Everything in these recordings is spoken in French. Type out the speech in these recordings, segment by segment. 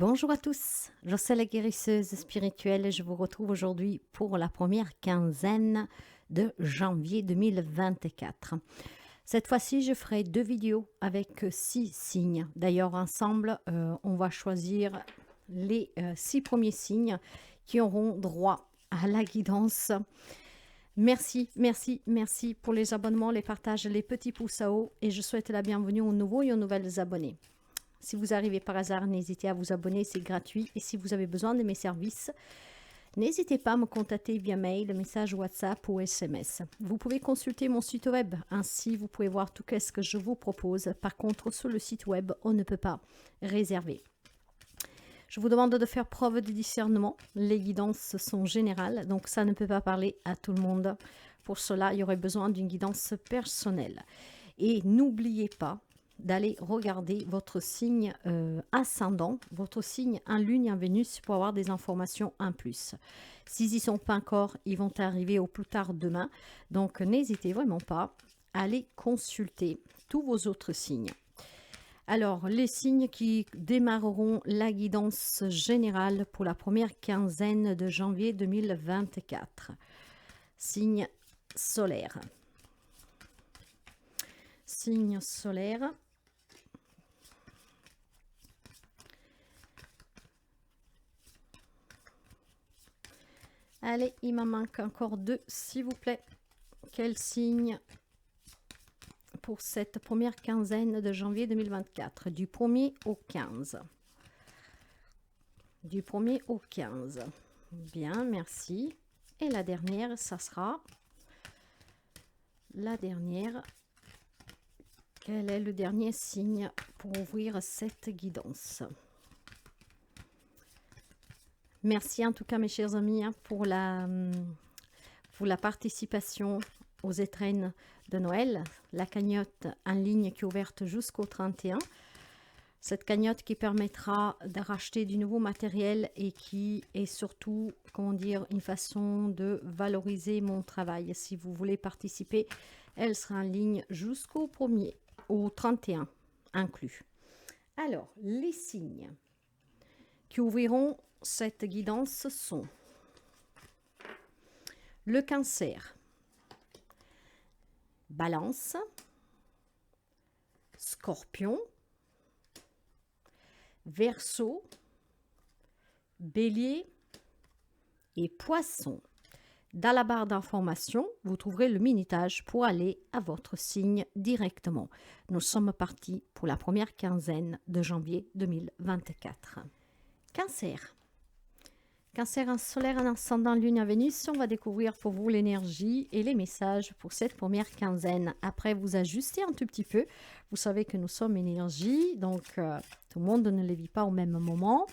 Bonjour à tous, je suis la guérisseuse spirituelle et je vous retrouve aujourd'hui pour la première quinzaine de janvier 2024. Cette fois-ci, je ferai deux vidéos avec 6 signes. D'ailleurs, ensemble, on va choisir les 6 premiers signes qui auront droit à la guidance. Merci, merci, merci pour les abonnements, les partages, les petits pouces à haut et je souhaite la bienvenue aux nouveaux et aux nouvelles abonnés. Si vous arrivez par hasard, n'hésitez à vous abonner, c'est gratuit. Et si vous avez besoin de mes services, n'hésitez pas à me contacter via mail, message WhatsApp ou SMS. Vous pouvez consulter mon site web, ainsi vous pouvez voir tout ce que je vous propose. Par contre, sur le site web, on ne peut pas réserver. Je vous demande de faire preuve de discernement. Les guidances sont générales, donc ça ne peut pas parler à tout le monde. Pour cela, il y aurait besoin d'une guidance personnelle. Et n'oubliez pas d'aller regarder votre signe ascendant, votre signe en Lune, en Vénus, pour avoir des informations en plus. S'ils n'y sont pas encore, ils vont arriver au plus tard demain. Donc, n'hésitez vraiment pas à aller consulter tous vos autres signes. Alors, les signes qui démarreront la guidance générale pour la première quinzaine de janvier 2024. Signe solaire. Signe solaire. Allez, il m'en manque encore deux, s'il vous plaît. Quel signe pour cette première quinzaine de janvier 2024, du 1er au 15. Du 1er au 15. Bien, merci. Et la dernière, ça sera la dernière. Quel est le dernier signe pour ouvrir cette guidance? Merci en tout cas, mes chers amis, pour la participation aux étrennes de Noël. La cagnotte en ligne qui est ouverte jusqu'au 31. Cette cagnotte qui permettra de racheter du nouveau matériel et qui est surtout, comment dire, une façon de valoriser mon travail. Si vous voulez participer, elle sera en ligne jusqu'au 1er, au 31 inclus. Alors, les signes qui ouvriront cette guidance sont le Cancer, Balance, Scorpion, Verseau, Bélier et Poisson. Dans la barre d'information, vous trouverez le minutage pour aller à votre signe directement. Nous sommes partis pour la première quinzaine de janvier 2024. Cancer. Cancer en solaire, en ascendant Lune, en Vénus, on va découvrir pour vous l'énergie et les messages pour cette première quinzaine. Après, vous ajustez un tout petit peu. Vous savez que nous sommes énergie, donc tout le monde ne les vit pas au même moment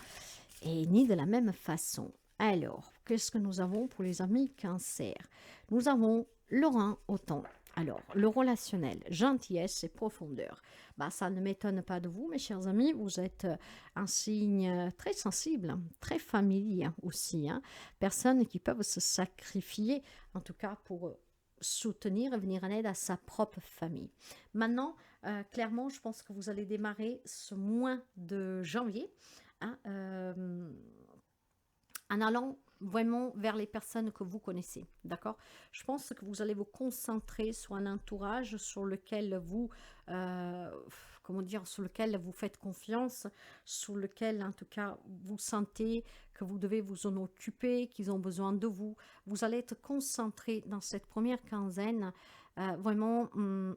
et ni de la même façon. Alors, qu'est-ce que nous avons pour les amis Cancer? Nous avons Laurent Autant. Alors, le relationnel, gentillesse et profondeur. Ça ne m'étonne pas de vous, mes chers amis. Vous êtes un signe très sensible, très familier aussi. Personnes qui peuvent se sacrifier, en tout cas pour soutenir et venir en aide à sa propre famille. Maintenant, clairement, je pense que vous allez démarrer ce mois de janvier en allant vraiment vers les personnes que vous connaissez, d'accord? Je pense que vous allez vous concentrer sur un entourage sur lequel vous, sur lequel vous faites confiance, sur lequel, en tout cas, vous sentez que vous devez vous en occuper, qu'ils ont besoin de vous. Vous allez être concentré dans cette première quinzaine, vraiment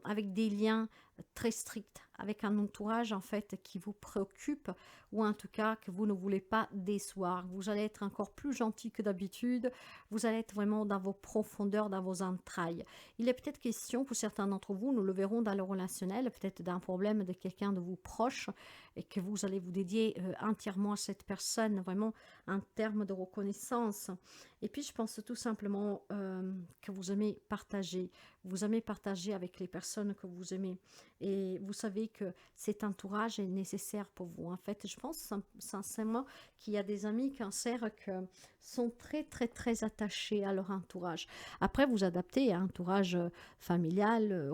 avec des liens très stricts, avec un entourage en fait qui vous préoccupe ou en tout cas que vous ne voulez pas décevoir. Vous allez être encore plus gentil que d'habitude, vous allez être vraiment dans vos profondeurs, dans vos entrailles. Il est peut-être question pour certains d'entre vous, nous le verrons dans le relationnel, peut-être d'un problème de quelqu'un de vous proche et que vous allez vous dédier entièrement à cette personne, vraiment en termes de reconnaissance. Et puis je pense tout simplement que vous aimez partager avec les personnes que vous aimez. Et vous savez que cet entourage est nécessaire pour vous. En fait, je pense sincèrement qu'il y a des amis Cancer que sont très, très, très attachés à leur entourage. Après, vous adaptez à un entourage familial,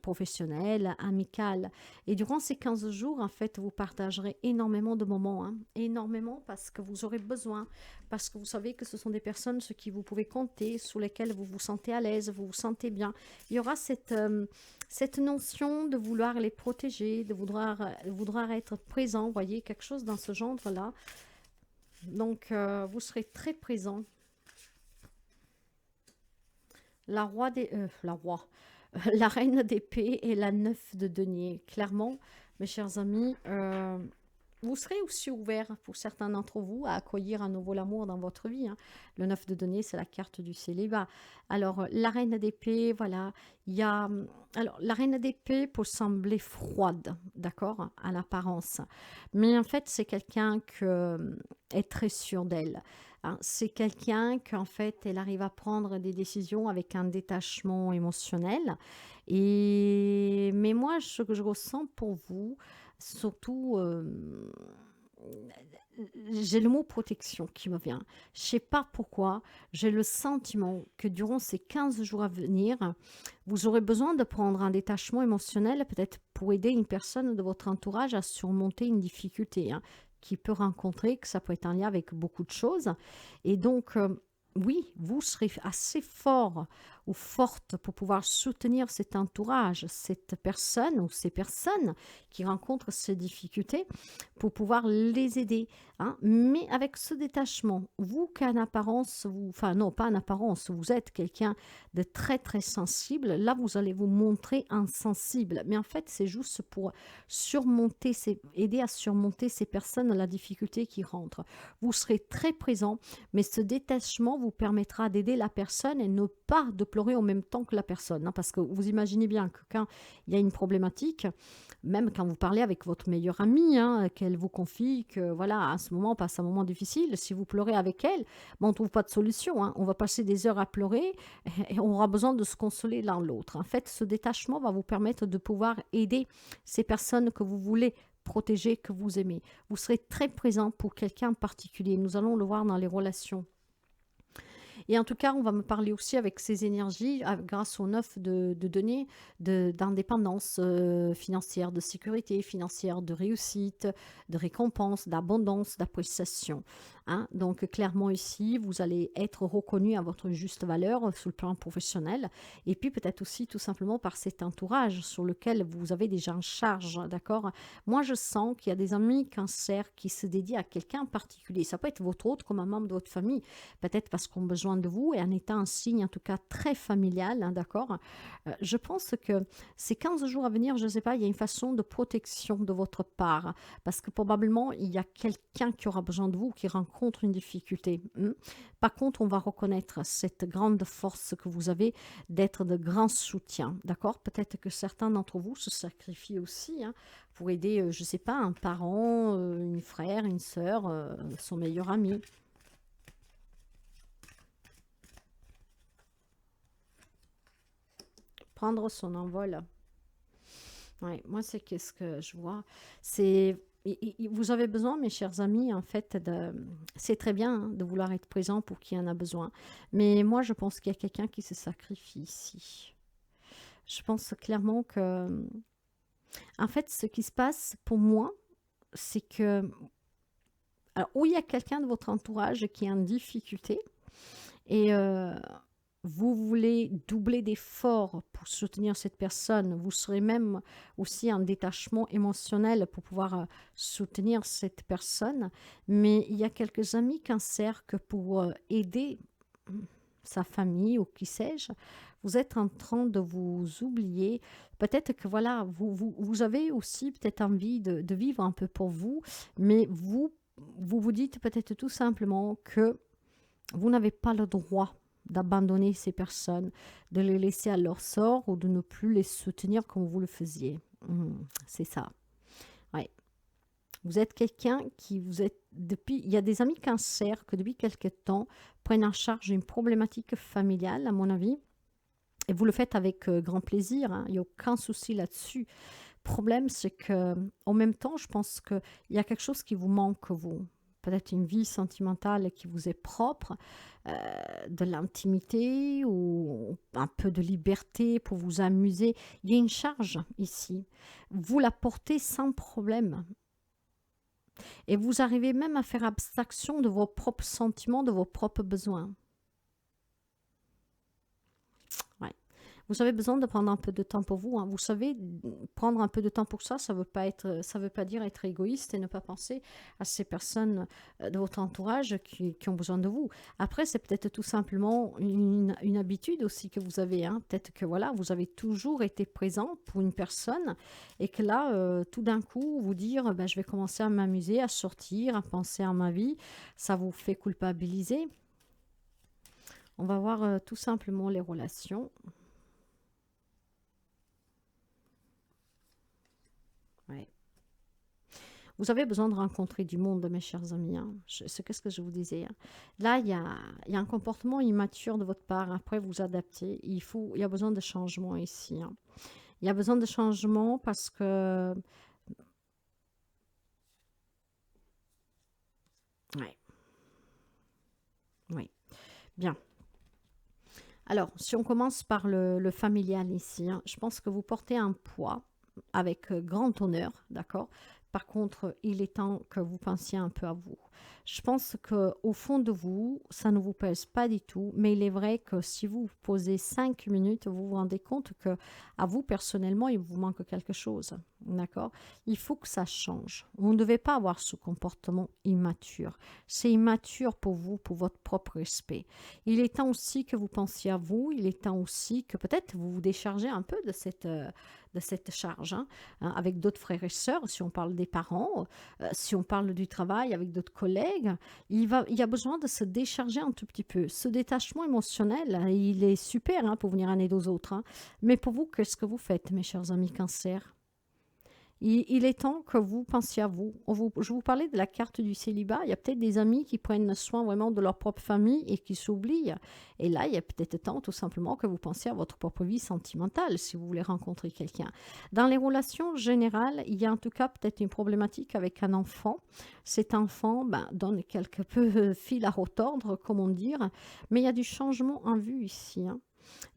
professionnel, amical. Et durant ces 15 jours, en fait, vous partagerez énormément de moments, hein, énormément parce que vous aurez besoin, parce que vous savez que ce sont des personnes sur qui vous pouvez compter, sous lesquelles vous vous sentez à l'aise, vous vous sentez bien. Il y aura cette notion de vouloir les protéger, de vouloir être présent, vous voyez, quelque chose dans ce genre-là. Donc, vous serez très présent. La roi, la reine d'épée et la neuf de denier. Clairement, mes chers amis, vous serez aussi ouvert pour certains d'entre vous à accueillir à nouveau l'amour dans votre vie, hein. Le 9 de denier, c'est la carte du célibat. Alors, la reine d'épée, voilà, il y a... Alors, la reine d'épée peut sembler froide, d'accord, à l'apparence. Mais en fait, c'est quelqu'un qui est très sûr d'elle, hein. C'est quelqu'un qu'en fait, elle arrive à prendre des décisions avec un détachement émotionnel. Mais moi, ce que je ressens pour vous, surtout, j'ai le mot protection qui me vient. Je ne sais pas pourquoi, j'ai le sentiment que durant ces 15 jours à venir, vous aurez besoin de prendre un détachement émotionnel, peut-être pour aider une personne de votre entourage à surmonter une difficulté, hein, qu'il peut rencontrer, que ça peut être en lien avec beaucoup de choses. Et donc, oui, vous serez assez fort ou forte pour pouvoir soutenir cet entourage, cette personne ou ces personnes qui rencontrent ces difficultés, pour pouvoir les aider, hein. Mais avec ce détachement, vous qu'en apparence, enfin non, pas en apparence, vous êtes quelqu'un de très très sensible, là vous allez vous montrer insensible. Mais en fait, c'est juste pour aider à surmonter ces personnes, la difficulté qui rentrent. Vous serez très présent, mais ce détachement vous permettra d'aider la personne et ne pas de pleurer en même temps que la personne, hein, parce que vous imaginez bien que quand il y a une problématique, même quand vous parlez avec votre meilleure amie, hein, qu'elle vous confie que voilà, à ce moment, on passe un moment difficile, si vous pleurez avec elle, ben, on ne trouve pas de solution, hein. On va passer des heures à pleurer et on aura besoin de se consoler l'un l'autre. En fait, ce détachement va vous permettre de pouvoir aider ces personnes que vous voulez protéger, que vous aimez. Vous serez très présent pour quelqu'un en particulier. Nous allons le voir dans les relations. Et en tout cas, on va me parler aussi avec ces énergies, grâce aux 9 de données, d'indépendance financière, de sécurité financière, de réussite, de récompense, d'abondance, d'appréciation, hein. Donc, clairement ici, vous allez être reconnu à votre juste valeur sur le plan professionnel. Et puis, peut-être aussi tout simplement par cet entourage sur lequel vous avez déjà en charge, d'accord? Moi, je sens qu'il y a des amis cancer qui se dédient à quelqu'un en particulier. Ça peut être votre autre comme un membre de votre famille, peut-être parce qu'on a besoin de vous et en étant un signe en tout cas très familial, hein, d'accord. Je pense que ces 15 jours à venir, je ne sais pas, il y a une façon de protection de votre part, parce que probablement il y a quelqu'un qui aura besoin de vous, qui rencontre une difficulté. Par contre, on va reconnaître cette grande force que vous avez d'être de grands soutiens, d'accord. Peut-être que certains d'entre vous se sacrifient aussi, hein, pour aider, je ne sais pas, un parent, une frère, une sœur, son meilleur ami. Prendre son envol. Ouais, moi, c'est qu'est-ce que je vois. C'est vous avez besoin, mes chers amis, en fait, c'est très bien, hein, de vouloir être présent pour qui en a besoin. Mais moi, je pense qu'il y a quelqu'un qui se sacrifie ici. Je pense clairement que, en fait, ce qui se passe pour moi, c'est que, alors, où il y a quelqu'un de votre entourage qui est en difficulté, et vous voulez doubler d'efforts pour soutenir cette personne, vous serez même aussi en détachement émotionnel pour pouvoir soutenir cette personne, mais il y a quelques amis cancer que pour aider sa famille ou qui sais-je, vous êtes en train de vous oublier. Peut-être que voilà, vous avez aussi peut-être envie de vivre un peu pour vous, mais vous dites peut-être tout simplement que vous n'avez pas le droit d'abandonner ces personnes, de les laisser à leur sort ou de ne plus les soutenir comme vous le faisiez. C'est ça. Ouais. Vous êtes quelqu'un qui vous êtes depuis. Il y a des amis cancer que depuis quelque temps prennent en charge une problématique familiale, à mon avis. Et vous le faites avec grand plaisir, hein. Il n'y a aucun souci là-dessus. Le problème, c'est que en même temps, je pense qu'il y a quelque chose qui vous manque, vous. peut-être une vie sentimentale qui vous est propre, de l'intimité ou un peu de liberté pour vous amuser. Il y a une charge ici. Vous la portez sans problème. Et vous arrivez même à faire abstraction de vos propres sentiments, de vos propres besoins. Ouais. Vous avez besoin de prendre un peu de temps pour vous. Hein. Vous savez, prendre un peu de temps pour ça, ça veut pas dire être égoïste et ne pas penser à ces personnes de votre entourage qui ont besoin de vous. Après, c'est peut-être tout simplement une habitude aussi que vous avez. Hein. Peut-être que voilà, vous avez toujours été présent pour une personne et que là, tout d'un coup, vous dire, ben, je vais commencer à m'amuser, à sortir, à penser à ma vie, ça vous fait culpabiliser. On va voir tout simplement les relations. Ouais. Vous avez besoin de rencontrer du monde, mes chers amis. Hein. C'est qu'est-ce que je vous disais. Hein. Là, il y a un comportement immature de votre part. Après, vous adaptez. Il y a besoin de changement ici. Hein. Il y a besoin de changement parce que... Ouais, oui. Bien. Alors, si on commence par le familial ici, hein, je pense que vous portez un poids avec grand honneur, d'accord? Par contre, il est temps que vous pensiez un peu à vous. Je pense qu'au fond de vous, ça ne vous pèse pas du tout, mais il est vrai que si vous vous posez 5 minutes, vous vous rendez compte que à vous personnellement, il vous manque quelque chose, d'accord? Il faut que ça change. Vous ne devez pas avoir ce comportement immature. C'est immature pour vous, pour votre propre respect. Il est temps aussi que vous pensiez à vous, il est temps aussi que peut-être vous vous déchargez un peu de cette charge, hein, avec d'autres frères et sœurs, si on parle des parents, si on parle du travail avec d'autres collègues, il y a besoin de se décharger un tout petit peu. Ce détachement émotionnel, il est super pour venir en aide aux autres. Hein. Mais pour vous, qu'est-ce que vous faites, mes chers amis Cancer? Il est temps que vous pensiez à vous. Je vous parlais de la carte du célibat. Il y a peut-être des amis qui prennent soin vraiment de leur propre famille et qui s'oublient. Et là, il y a peut-être temps tout simplement que vous pensiez à votre propre vie sentimentale si vous voulez rencontrer quelqu'un. Dans les relations générales, il y a en tout cas peut-être une problématique avec un enfant. Cet enfant donne quelque peu fil à retordre, comment dire, mais il y a du changement en vue ici. Hein.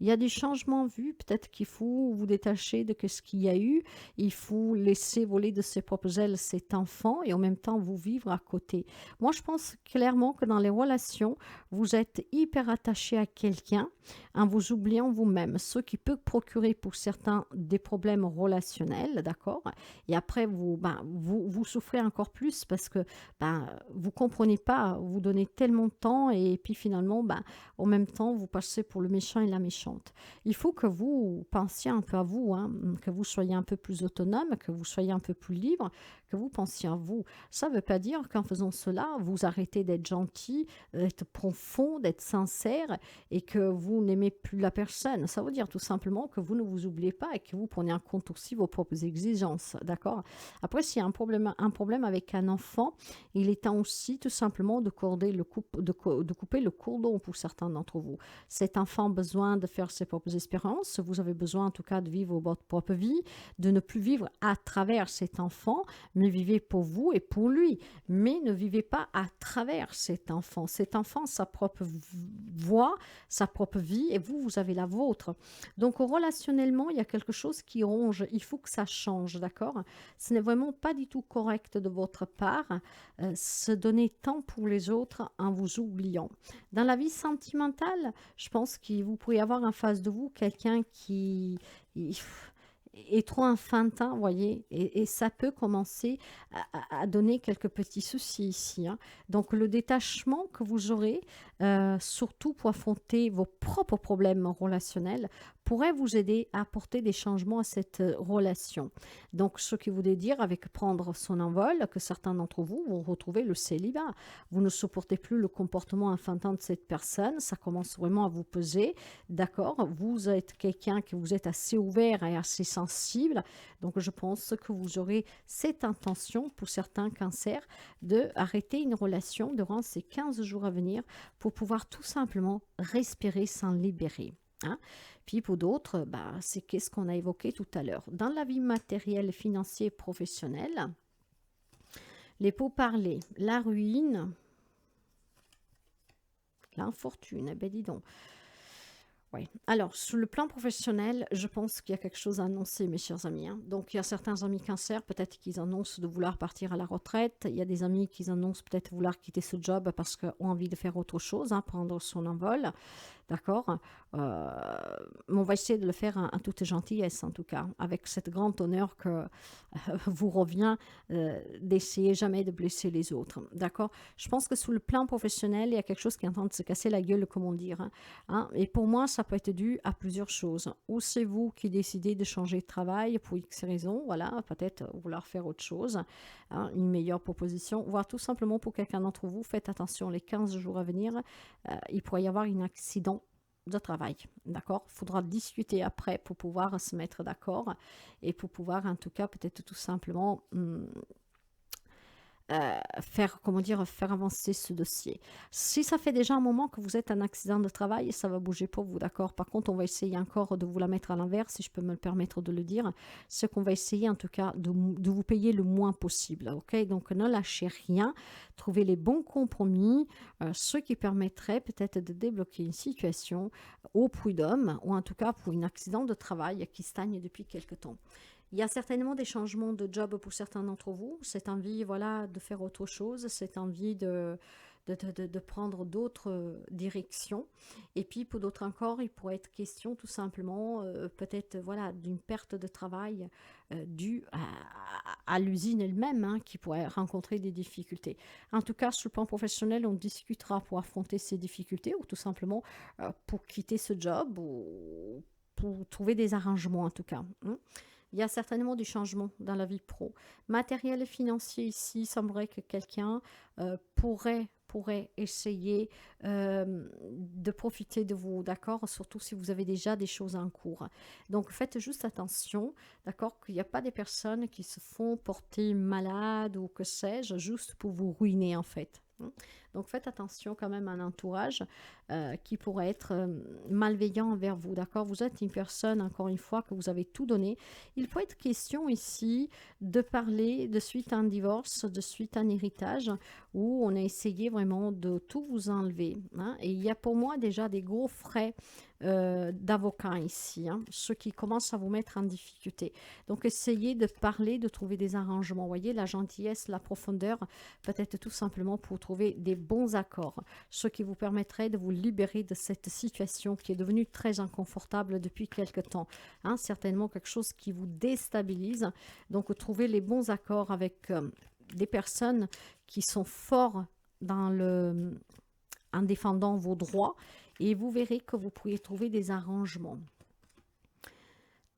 Il y a des changements vus, peut-être qu'il faut vous détacher de ce qu'il y a eu, il faut laisser voler de ses propres ailes cet enfant et en même temps vous vivre à côté. Moi, je pense clairement que dans les relations, vous êtes hyper attaché à quelqu'un en vous oubliant vous-même, ce qui peut procurer pour certains des problèmes relationnels, d'accord? Et après, vous souffrez encore plus parce que vous comprenez pas, vous donnez tellement de temps et puis finalement, en même temps, vous passez pour le méchant et la méchante. Il faut que vous pensiez un peu à vous, hein, que vous soyez un peu plus autonome, que vous soyez un peu plus libre, que vous pensiez à vous. Ça ne veut pas dire qu'en faisant cela, vous arrêtez d'être gentil, d'être profond, d'être sincère et que vous n'aimez plus la personne. Ça veut dire tout simplement que vous ne vous oubliez pas et que vous prenez en compte aussi vos propres exigences, d'accord? Après, s'il y a un problème avec un enfant, il est temps aussi tout simplement de couper le cordon pour certains d'entre vous. Cet enfant a besoin de faire ses propres expériences, vous avez besoin en tout cas de vivre votre propre vie, de ne plus vivre à travers cet enfant, mais vivez pour vous et pour lui. Mais ne vivez pas à travers cet enfant. Cet enfant a sa propre voix, sa propre vie, et vous, vous avez la vôtre. Donc relationnellement, il y a quelque chose qui ronge, il faut que ça change, d'accord? Ce n'est vraiment pas du tout correct de votre part, se donner temps pour les autres en vous oubliant. Dans la vie sentimentale, je pense que vous pourriez avoir en face de vous quelqu'un qui est trop enfantin, voyez, et ça peut commencer à donner quelques petits soucis ici. Hein. Donc le détachement que vous aurez, surtout pour affronter vos propres problèmes relationnels, pourrait vous aider à apporter des changements à cette relation. Donc, ce qui voudrait dire, avec prendre son envol, que certains d'entre vous vont retrouver le célibat. Vous ne supportez plus le comportement enfantin de cette personne, ça commence vraiment à vous peser, d'accord? Vous êtes quelqu'un que vous êtes assez ouvert et assez sensible, donc je pense que vous aurez cette intention, pour certains cancers, de arrêter une relation durant ces 15 jours à venir pour pouvoir tout simplement respirer, s'en libérer. Hein? Puis pour d'autres, c'est qu'est-ce qu'on a évoqué tout à l'heure. Dans la vie matérielle, financière et professionnelle, Les pourparlers, la ruine, l'infortune, eh ben dis donc. Oui. Alors, sur le plan professionnel, je pense qu'il y a quelque chose à annoncer, mes chers amis, hein. Donc, il y a certains amis cancer, peut-être qu'ils annoncent de vouloir partir à la retraite. Il y a des amis qui annoncent peut-être vouloir quitter ce job parce qu'ils ont envie de faire autre chose, hein, prendre son envol. D'accord. Mais on va essayer de le faire en toute gentillesse, en tout cas, avec cette grande honneur que vous revient d'essayer jamais de blesser les autres. D'accord. Je pense que sous le plan professionnel, il y a quelque chose qui est en train de se casser la gueule, comme on dit. Hein. Et pour moi, ça peut être dû à plusieurs choses. Ou c'est vous qui décidez de changer de travail pour X raisons, voilà, peut-être vouloir faire autre chose, hein, une meilleure proposition, voire tout simplement pour quelqu'un d'entre vous, faites attention, les 15 jours à venir, il pourrait y avoir un accident de travail, d'accord. Il faudra discuter après pour pouvoir se mettre d'accord et pour pouvoir en tout cas peut-être tout simplement faire, comment dire, faire avancer ce dossier. Si ça fait déjà un moment que vous êtes un accident de travail, ça va bouger pour vous, d'accord. Par contre, on va essayer encore de vous la mettre à l'envers, si je peux me le permettre de le dire. C'est qu'on va essayer en tout cas de vous payer le moins possible, ok. Donc ne lâchez rien, trouvez les bons compromis, ce qui permettrait peut-être de débloquer une situation au prud'homme, ou en tout cas pour un accident de travail qui stagne depuis quelque temps. Il y a certainement des changements de job pour certains d'entre vous, cette envie, voilà, de faire autre chose, cette envie de prendre d'autres directions. Et puis pour d'autres encore, il pourrait être question tout simplement peut-être voilà, d'une perte de travail due à l'usine elle-même, hein, qui pourrait rencontrer des difficultés. En tout cas, sur le plan professionnel, on discutera pour affronter ces difficultés ou tout simplement pour quitter ce job ou pour trouver des arrangements en tout cas. Hein. Il y a certainement du changement dans la vie pro. Matériel et financier ici, il semblerait que quelqu'un pourrait essayer de profiter de vous, d'accord, surtout si vous avez déjà des choses en cours. Donc faites juste attention, d'accord, qu'il n'y a pas des personnes qui se font porter malades ou que sais-je, juste pour vous ruiner en fait. Donc faites attention quand même à l'entourage qui pourrait être malveillant envers vous, d'accord. Vous êtes une personne, encore une fois, que vous avez tout donné. Il peut être question ici de parler de suite à un divorce, de suite à un héritage, où on a essayé vraiment de tout vous enlever. Hein. Et il y a pour moi déjà des gros frais d'avocat ici, hein, ceux qui commencent à vous mettre en difficulté. Donc essayez de parler, de trouver des arrangements. Vous voyez, la gentillesse, la profondeur, peut-être tout simplement pour trouver des bons accords, ce qui vous permettrait de vous libérer de cette situation qui est devenue très inconfortable depuis quelque temps. Hein, certainement quelque chose qui vous déstabilise. Donc trouver les bons accords avec des personnes qui sont forts en défendant vos droits, et vous verrez que vous pourriez trouver des arrangements.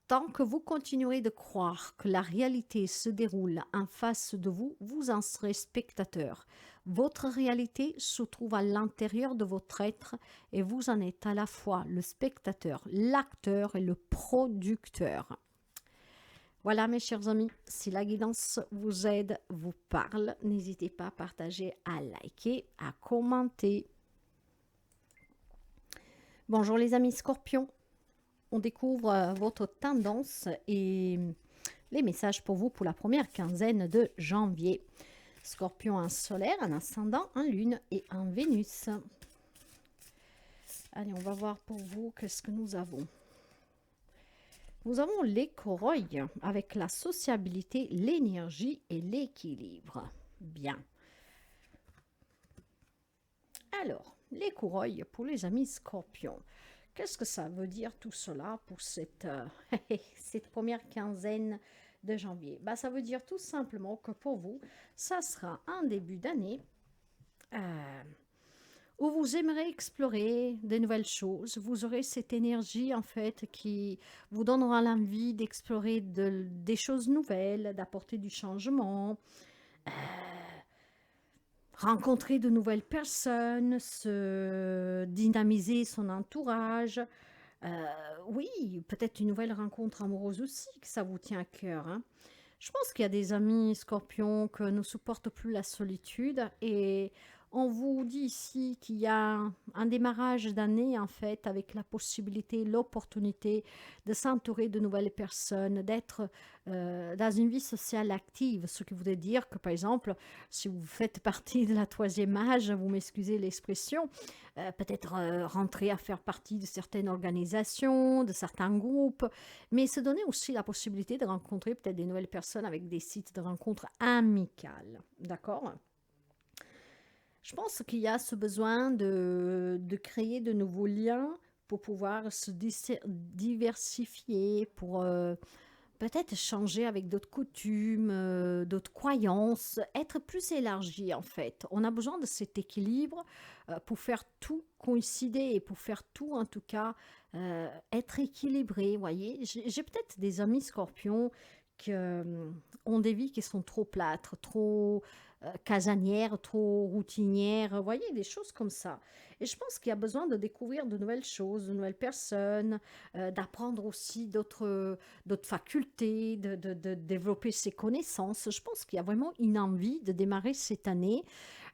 Tant que vous continuerez de croire que la réalité se déroule en face de vous, vous en serez spectateur. Votre réalité se trouve à l'intérieur de votre être et vous en êtes à la fois le spectateur, l'acteur et le producteur. Voilà mes chers amis, si la guidance vous aide, vous parle, n'hésitez pas à partager, à liker, à commenter. Bonjour les amis Scorpions, on découvre votre tendance et les messages pour vous pour la première quinzaine de janvier. Scorpion en solaire, en ascendant, en lune et en Vénus. Allez, on va voir pour vous qu'est-ce que nous avons. Nous avons l'écureuil avec la sociabilité, l'énergie et l'équilibre. Bien. Alors, l'écureuil pour les amis Scorpions. Qu'est-ce que ça veut dire tout cela pour cette première quinzaine de janvier? Ça veut dire tout simplement que pour vous, ça sera un début d'année où vous aimerez explorer de nouvelles choses. Vous aurez cette énergie en fait qui vous donnera l'envie d'explorer des choses nouvelles, d'apporter du changement, rencontrer de nouvelles personnes, se dynamiser son entourage. Oui, peut-être une nouvelle rencontre amoureuse aussi, que ça vous tient à cœur. Hein. Je pense qu'il y a des amis scorpions que ne supportent plus la solitude et On vous dit ici qu'il y a un démarrage d'année, en fait, avec la possibilité, l'opportunité de s'entourer de nouvelles personnes, d'être dans une vie sociale active, ce qui voudrait dire que, par exemple, si vous faites partie de la troisième âge, vous m'excusez l'expression, peut-être rentrer à faire partie de certaines organisations, de certains groupes, mais se donner aussi la possibilité de rencontrer peut-être des nouvelles personnes avec des sites de rencontres amicales, d'accord? Je pense qu'il y a ce besoin de créer de nouveaux liens pour pouvoir se diversifier, pour peut-être changer avec d'autres coutumes, d'autres croyances, être plus élargi en fait. On a besoin de cet équilibre pour faire tout coïncider et pour faire tout en tout cas être équilibré. Vous voyez, j'ai peut-être des amis scorpions qui ont des vies qui sont trop plâtres, trop casanières, trop routinières, vous voyez, des choses comme ça. Et je pense qu'il y a besoin de découvrir de nouvelles choses, de nouvelles personnes, d'apprendre aussi d'autres facultés, de développer ses connaissances. Je pense qu'il y a vraiment une envie de démarrer cette année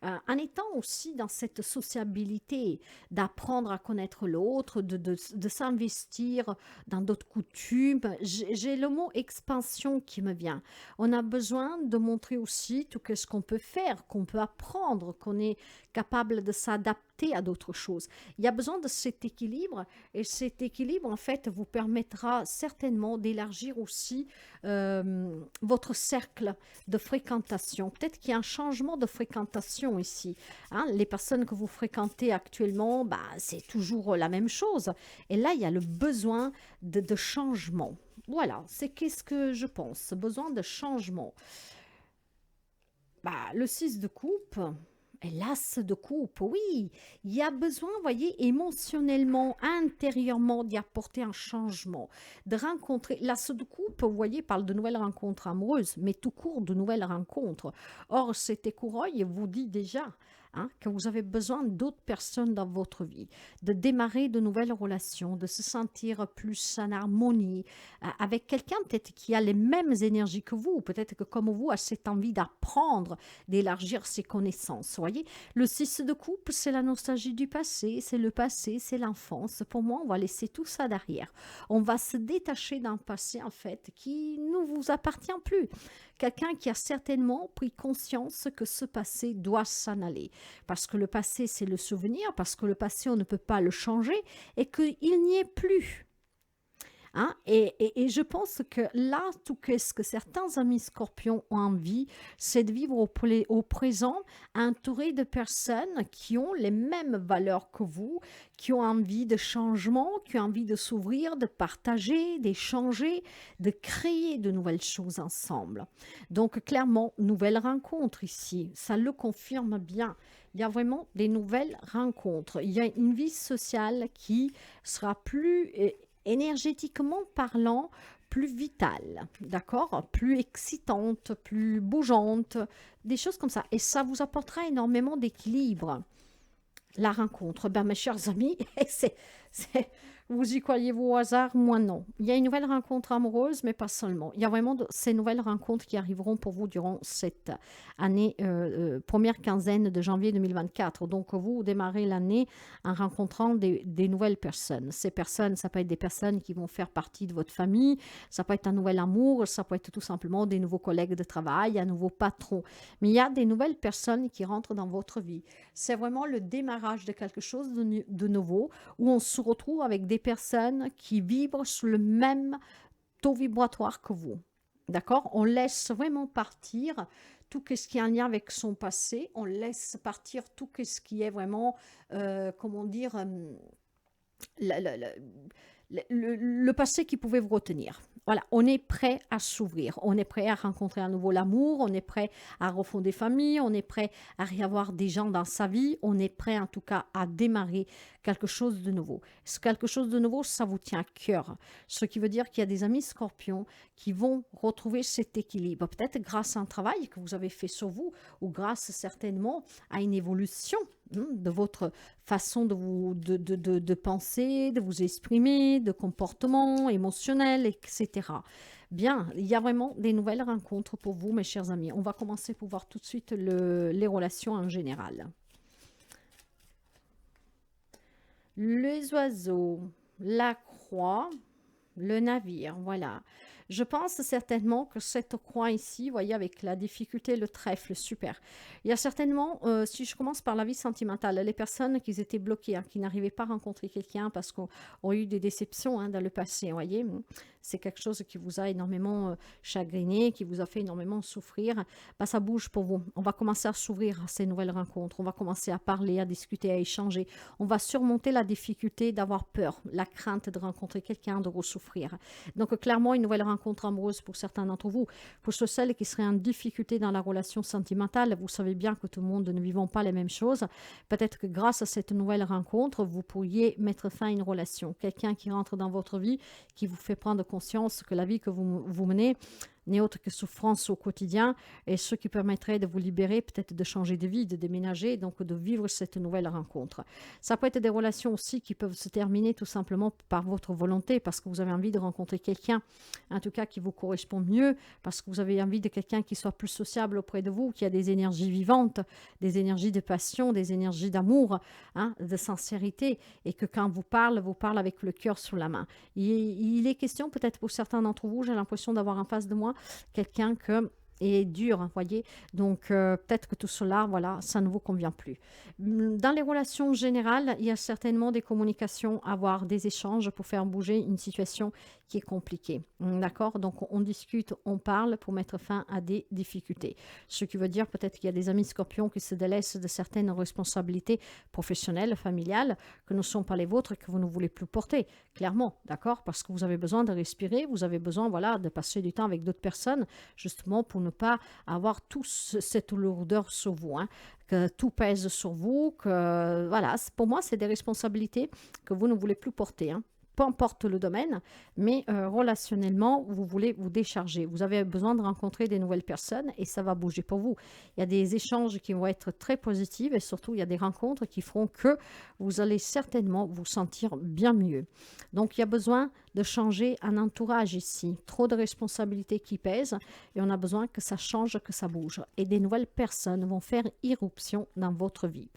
en étant aussi dans cette sociabilité, d'apprendre à connaître l'autre, de s'investir dans d'autres coutumes. J'ai le mot expansion qui me vient. On a besoin de montrer aussi tout ce qu'on peut faire, qu'on peut apprendre, qu'on est capable de s'adapter à d'autres choses. Il y a besoin de cet équilibre et cet équilibre, en fait, vous permettra certainement d'élargir aussi votre cercle de fréquentation. Peut-être qu'il y a un changement de fréquentation ici. Hein. Les personnes que vous fréquentez actuellement, bah, c'est toujours la même chose. Et là, il y a le besoin de changement. Voilà, c'est qu'est-ce que je pense. Besoin de changement. Bah, le 6 de coupe, et l'as de coupe, oui, il y a besoin, vous voyez, émotionnellement, intérieurement, d'y apporter un changement, de rencontrer. L'as de coupe, vous voyez, parle de nouvelles rencontres amoureuses, mais tout court de nouvelles rencontres. Or, cet écureuil vous dit déjà hein, que vous avez besoin d'autres personnes dans votre vie, de démarrer de nouvelles relations, de se sentir plus en harmonie avec quelqu'un peut-être qui a les mêmes énergies que vous, peut-être que comme vous a cette envie d'apprendre, d'élargir ses connaissances. Voyez, le 6 de coupe, c'est la nostalgie du passé, c'est le passé, c'est l'enfance. Pour moi, on va laisser tout ça derrière. On va se détacher d'un passé en fait qui ne vous appartient plus. Quelqu'un qui a certainement pris conscience que ce passé doit s'en aller. Parce que le passé, c'est le souvenir, parce que le passé, on ne peut pas le changer et qu'il n'y est plus. Hein? Et je pense que là, tout ce que certains amis scorpions ont envie, c'est de vivre au présent, entouré de personnes qui ont les mêmes valeurs que vous, qui ont envie de changement, qui ont envie de s'ouvrir, de partager, d'échanger, de créer de nouvelles choses ensemble. Donc clairement, nouvelles rencontres ici, ça le confirme bien. Il y a vraiment des nouvelles rencontres. Il y a une vie sociale qui sera plus énergétiquement parlant, plus vitale, d'accord? Plus excitante, plus bougeante, des choses comme ça. Et ça vous apportera énormément d'équilibre. La rencontre, ben mes chers amis, vous y croyez-vous au hasard? Moi non. Il y a une nouvelle rencontre amoureuse, mais pas seulement. Il y a vraiment ces nouvelles rencontres qui arriveront pour vous durant cette année, première quinzaine de janvier 2024. Donc vous démarrez l'année en rencontrant des nouvelles personnes. Ces personnes, ça peut être des personnes qui vont faire partie de votre famille, ça peut être un nouvel amour, ça peut être tout simplement des nouveaux collègues de travail, un nouveau patron. Mais il y a des nouvelles personnes qui rentrent dans votre vie. C'est vraiment le démarrage de quelque chose de nouveau où on se retrouve avec des personnes qui vibrent sur le même taux vibratoire que vous. D'accord? On laisse vraiment partir tout ce qui est en lien avec son passé. On laisse partir tout ce qui est vraiment, comment dire, le passé qui pouvait vous retenir. Voilà, on est prêt à s'ouvrir, on est prêt à rencontrer à nouveau l'amour, on est prêt à refonder famille, on est prêt à réavoir des gens dans sa vie, on est prêt en tout cas à démarrer quelque chose de nouveau. Ce quelque chose de nouveau, ça vous tient à cœur. Ce qui veut dire qu'il y a des amis scorpions qui vont retrouver cet équilibre, peut-être grâce à un travail que vous avez fait sur vous ou grâce certainement à une évolution de votre façon de penser, de vous exprimer, de comportement émotionnel, etc. Bien, il y a vraiment des nouvelles rencontres pour vous, mes chers amis. On va commencer pour voir tout de suite les relations en général. Les oiseaux, la croix, le navire, voilà. Je pense certainement que cette croix ici, vous voyez, avec la difficulté, le trèfle, super. Il y a certainement, si je commence par la vie sentimentale, les personnes qui étaient bloquées, hein, qui n'arrivaient pas à rencontrer quelqu'un parce qu'on a eu des déceptions hein, dans le passé, vous voyez. C'est quelque chose qui vous a énormément chagriné, qui vous a fait énormément souffrir. Bah, ça bouge pour vous. On va commencer à s'ouvrir à ces nouvelles rencontres. On va commencer à parler, à discuter, à échanger. On va surmonter la difficulté d'avoir peur, la crainte de rencontrer quelqu'un, de ressouffrir. Donc, clairement, une nouvelle rencontre amoureuse pour certains d'entre vous. Pour ceux qui seraient en difficulté dans la relation sentimentale, vous savez bien que tout le monde ne vivons pas les mêmes choses. Peut-être que grâce à cette nouvelle rencontre, vous pourriez mettre fin à une relation. Quelqu'un qui rentre dans votre vie, qui vous fait prendre conscience que la vie que vous menez n'est autre que souffrance au quotidien et ce qui permettrait de vous libérer, peut-être de changer de vie, de déménager, donc de vivre cette nouvelle rencontre. Ça peut être des relations aussi qui peuvent se terminer tout simplement par votre volonté, parce que vous avez envie de rencontrer quelqu'un, en tout cas qui vous correspond mieux, parce que vous avez envie de quelqu'un qui soit plus sociable auprès de vous, qui a des énergies vivantes, des énergies de passion, des énergies d'amour, hein, de sincérité, et que quand vous parle avec le cœur sous la main. Il est question peut-être pour certains d'entre vous, j'ai l'impression d'avoir en face de moi quelqu'un que est dur, vous voyez. Donc, peut-être que tout cela, voilà, ça ne vous convient plus. Dans les relations générales, il y a certainement des communications, avoir des échanges pour faire bouger une situation qui est compliquée. D'accord? Donc, on discute, on parle pour mettre fin à des difficultés. Ce qui veut dire peut-être qu'il y a des amis scorpions qui se délaissent de certaines responsabilités professionnelles, familiales, que ne sont pas les vôtres et que vous ne voulez plus porter. Clairement, d'accord? Parce que vous avez besoin de respirer, vous avez besoin, voilà, de passer du temps avec d'autres personnes, justement pour ne pas avoir toute cette lourdeur sur vous, hein, que tout pèse sur vous, que voilà, pour moi, c'est des responsabilités que vous ne voulez plus porter, hein. Peu importe le domaine, mais relationnellement, vous voulez vous décharger. Vous avez besoin de rencontrer des nouvelles personnes et ça va bouger pour vous. Il y a des échanges qui vont être très positifs et surtout, il y a des rencontres qui feront que vous allez certainement vous sentir bien mieux. Donc, il y a besoin de changer un entourage ici. Trop de responsabilités qui pèsent et on a besoin que ça change, que ça bouge. Et des nouvelles personnes vont faire irruption dans votre vie.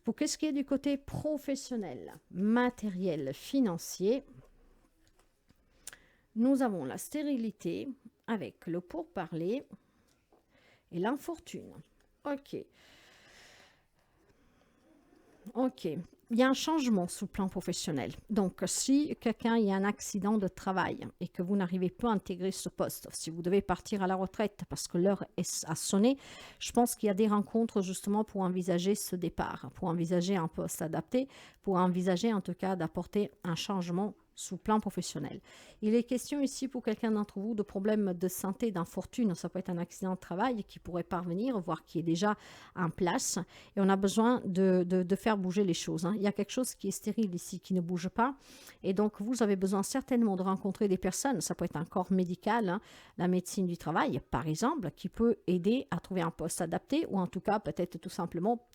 Pour ce qui est du côté professionnel, matériel, financier, nous avons la stérilité avec le pourparler et l'infortune. Ok. Ok. Il y a un changement sous le plan professionnel. Donc, si quelqu'un a un accident de travail et que vous n'arrivez pas à intégrer ce poste, si vous devez partir à la retraite parce que l'heure a sonné, je pense qu'il y a des rencontres justement pour envisager ce départ, pour envisager un poste adapté, pour envisager en tout cas d'apporter un changement sous le plan professionnel. Il est question ici pour quelqu'un d'entre vous de problèmes de santé, d'infortune. Ça peut être un accident de travail qui pourrait parvenir, voire qui est déjà en place. Et on a besoin de faire bouger les choses, hein. Il y a quelque chose qui est stérile ici, qui ne bouge pas. Et donc, vous avez besoin certainement de rencontrer des personnes. Ça peut être un corps médical, hein, la médecine du travail, par exemple, qui peut aider à trouver un poste adapté ou en tout cas, peut-être tout simplement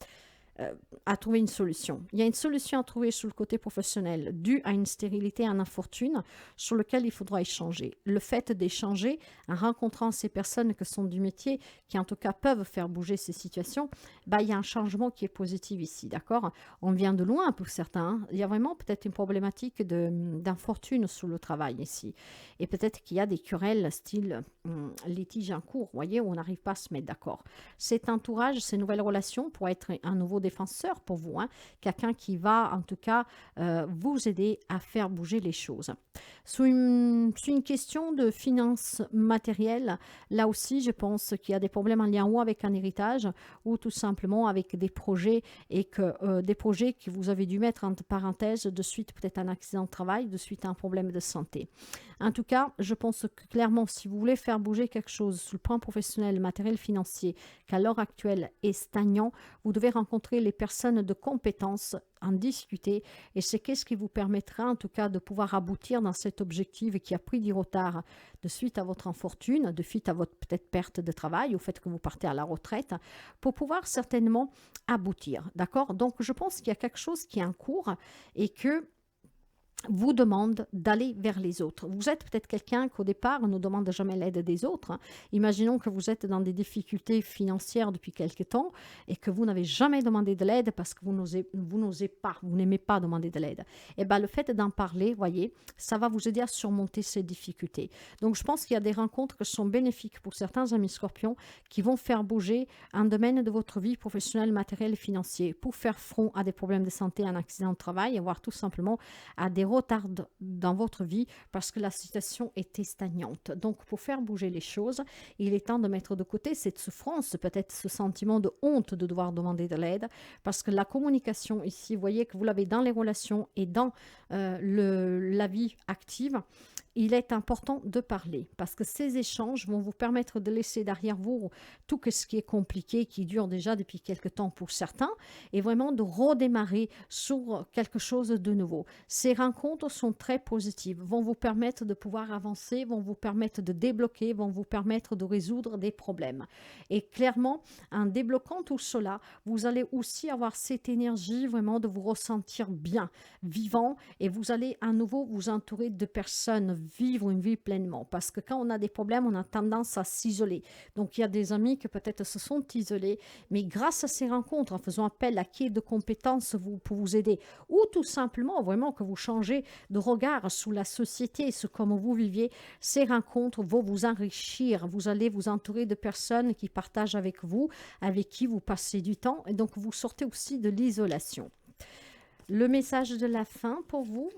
à trouver une solution. Il y a une solution à trouver sur le côté professionnel due à une stérilité, à une infortune sur lequel il faudra échanger. Le fait d'échanger en rencontrant ces personnes qui sont du métier, qui en tout cas peuvent faire bouger ces situations, bah, il y a un changement qui est positif ici, d'accord? On vient de loin pour certains, hein. Il y a vraiment peut-être une problématique d'infortune sous le travail ici. Et peut-être qu'il y a des querelles style litige en cours, voyez, où on n'arrive pas à se mettre d'accord. Cet entourage, ces nouvelles relations pourraient être un nouveau défenseur pour vous, hein, quelqu'un qui va en tout cas vous aider à faire bouger les choses. Sur une question de finances matérielles, là aussi je pense qu'il y a des problèmes en lien ou avec un héritage ou tout simplement avec des projets et que des projets que vous avez dû mettre entre parenthèses de suite peut-être un accident de travail, de suite un problème de santé. En tout cas, je pense que clairement, si vous voulez faire bouger quelque chose sur le plan professionnel, matériel, financier, qu'à l'heure actuelle est stagnant, vous devez rencontrer les personnes de compétences, en discuter, et c'est qu'est-ce qui vous permettra en tout cas de pouvoir aboutir dans cet objectif qui a pris du retard de suite à votre infortune, de suite à votre peut-être perte de travail, au fait que vous partez à la retraite, pour pouvoir certainement aboutir. D'accord? Donc, je pense qu'il y a quelque chose qui est en cours et que vous demande d'aller vers les autres. Vous êtes peut-être quelqu'un qu'au départ ne demande jamais l'aide des autres, hein. Imaginons que vous êtes dans des difficultés financières depuis quelque temps et que vous n'avez jamais demandé de l'aide parce que vous n'osez pas, vous n'aimez pas demander de l'aide. Et bien le fait d'en parler, voyez, ça va vous aider à surmonter ces difficultés. Donc je pense qu'il y a des rencontres qui sont bénéfiques pour certains amis scorpions qui vont faire bouger un domaine de votre vie professionnelle, matérielle et financier pour faire front à des problèmes de santé, un accident de travail, voire tout simplement à des retards dans votre vie parce que la situation était stagnante. Donc, pour faire bouger les choses, il est temps de mettre de côté cette souffrance, peut-être ce sentiment de honte de devoir demander de l'aide parce que la communication ici, vous voyez que vous l'avez dans les relations et dans la vie active. Il est important de parler parce que ces échanges vont vous permettre de laisser derrière vous tout ce qui est compliqué, qui dure déjà depuis quelque temps pour certains, et vraiment de redémarrer sur quelque chose de nouveau. Ces rencontres sont très positives, vont vous permettre de pouvoir avancer, vont vous permettre de débloquer, vont vous permettre de résoudre des problèmes. Et clairement, en débloquant tout cela, vous allez aussi avoir cette énergie vraiment de vous ressentir bien, vivant, et vous allez à nouveau vous entourer de personnes, vivre une vie pleinement. Parce que quand on a des problèmes, on a tendance à s'isoler. Donc, il y a des amis qui peut-être se sont isolés, mais grâce à ces rencontres, en faisant appel à qui de compétences pour vous aider, ou tout simplement vraiment que vous changez de regard sur la société, sur comment vous viviez, ces rencontres vont vous enrichir. Vous allez vous entourer de personnes qui partagent avec vous, avec qui vous passez du temps, et donc vous sortez aussi de l'isolation. Le message de la fin pour vous: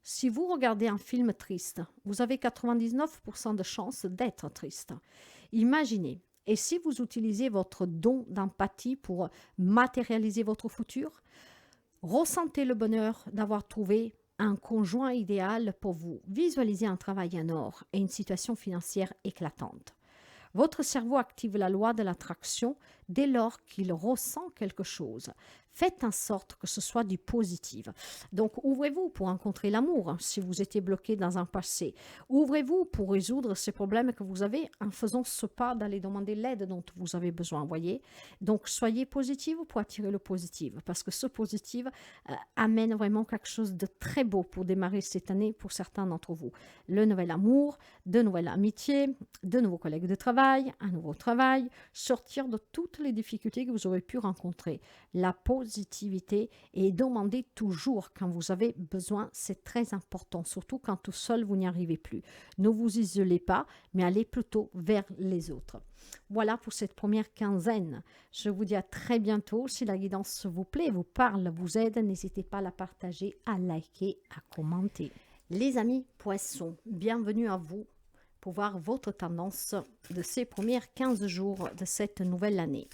si vous regardez un film triste, vous avez 99% de chances d'être triste. Imaginez, et si vous utilisez votre don d'empathie pour matérialiser votre futur, ressentez le bonheur d'avoir trouvé un conjoint idéal pour vous, visualisez un travail en or et une situation financière éclatante. Votre cerveau active la loi de l'attraction dès lors qu'il ressent quelque chose. Faites en sorte que ce soit du positif. Donc, ouvrez-vous pour rencontrer l'amour si vous étiez bloqué dans un passé. Ouvrez-vous pour résoudre ces problèmes que vous avez en faisant ce pas d'aller demander l'aide dont vous avez besoin, voyez. Donc, soyez positif pour attirer le positif parce que ce positif amène vraiment quelque chose de très beau pour démarrer cette année pour certains d'entre vous. Le nouvel amour, de nouvelles amitiés, de nouveaux collègues de travail, un nouveau travail, sortir de toutes les difficultés que vous aurez pu rencontrer. La positivité et demander toujours quand vous avez besoin, c'est très important, surtout quand tout seul vous n'y arrivez plus. Ne vous isolez pas, mais allez plutôt vers les autres. Voilà pour cette première quinzaine. Je vous dis à très bientôt. Si la guidance vous plaît, vous parle, vous aide, n'hésitez pas à la partager, à liker, à commenter. Les amis poissons, bienvenue à vous pour voir votre tendance de ces premières 15 jours de cette nouvelle année.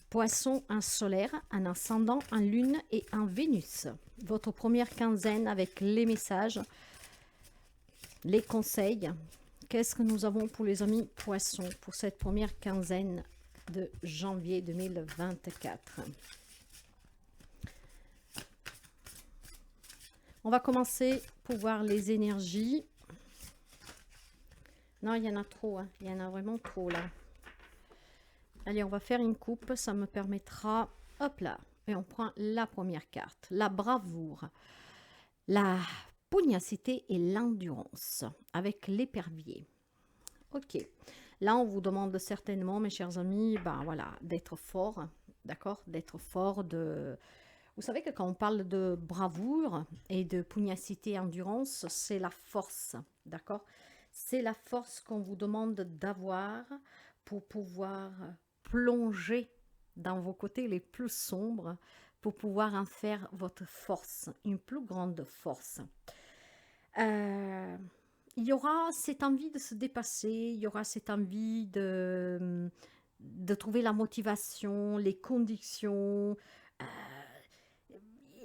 Poisson, un solaire, un ascendant, un lune et un Vénus. Votre première quinzaine avec les messages, les conseils. Qu'est-ce que nous avons pour les amis poissons pour cette première quinzaine de janvier 2024? On va commencer pour voir les énergies. Non, il y en a trop, hein. Il y en a vraiment trop là. Allez, on va faire une coupe, ça me permettra, hop là, et on prend la première carte, la bravoure, la pugnacité et l'endurance avec l'épervier. Ok, là on vous demande certainement, mes chers amis, ben voilà, d'être fort, d'accord, d'être fort de... Vous savez que quand on parle de bravoure et de pugnacité et endurance, c'est la force, d'accord? C'est la force qu'on vous demande d'avoir pour pouvoir plonger dans vos côtés les plus sombres, pour pouvoir en faire votre force, une plus grande force. Il y aura cette envie de se dépasser, il y aura cette envie de trouver la motivation, les conditions.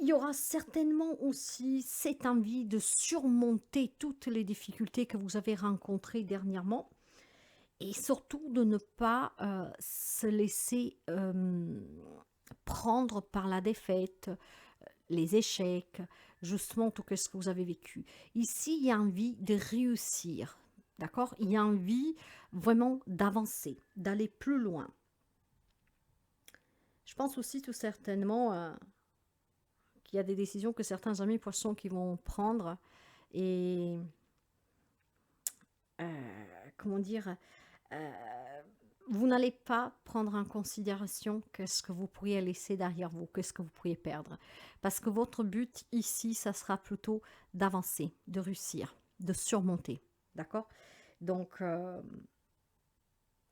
Il y aura certainement aussi cette envie de surmonter toutes les difficultés que vous avez rencontrées dernièrement. Et surtout de ne pas se laisser prendre par la défaite, les échecs, justement tout ce que vous avez vécu. Ici, il y a envie de réussir, d'accord? Il y a envie vraiment d'avancer, d'aller plus loin. Je pense aussi tout certainement qu'il y a des décisions que certains amis poissons qui vont prendre et comment dire, vous n'allez pas prendre en considération qu'est-ce que vous pourriez laisser derrière vous, qu'est-ce que vous pourriez perdre. Parce que votre but ici, ça sera plutôt d'avancer, de réussir, de surmonter. D'accord? Donc,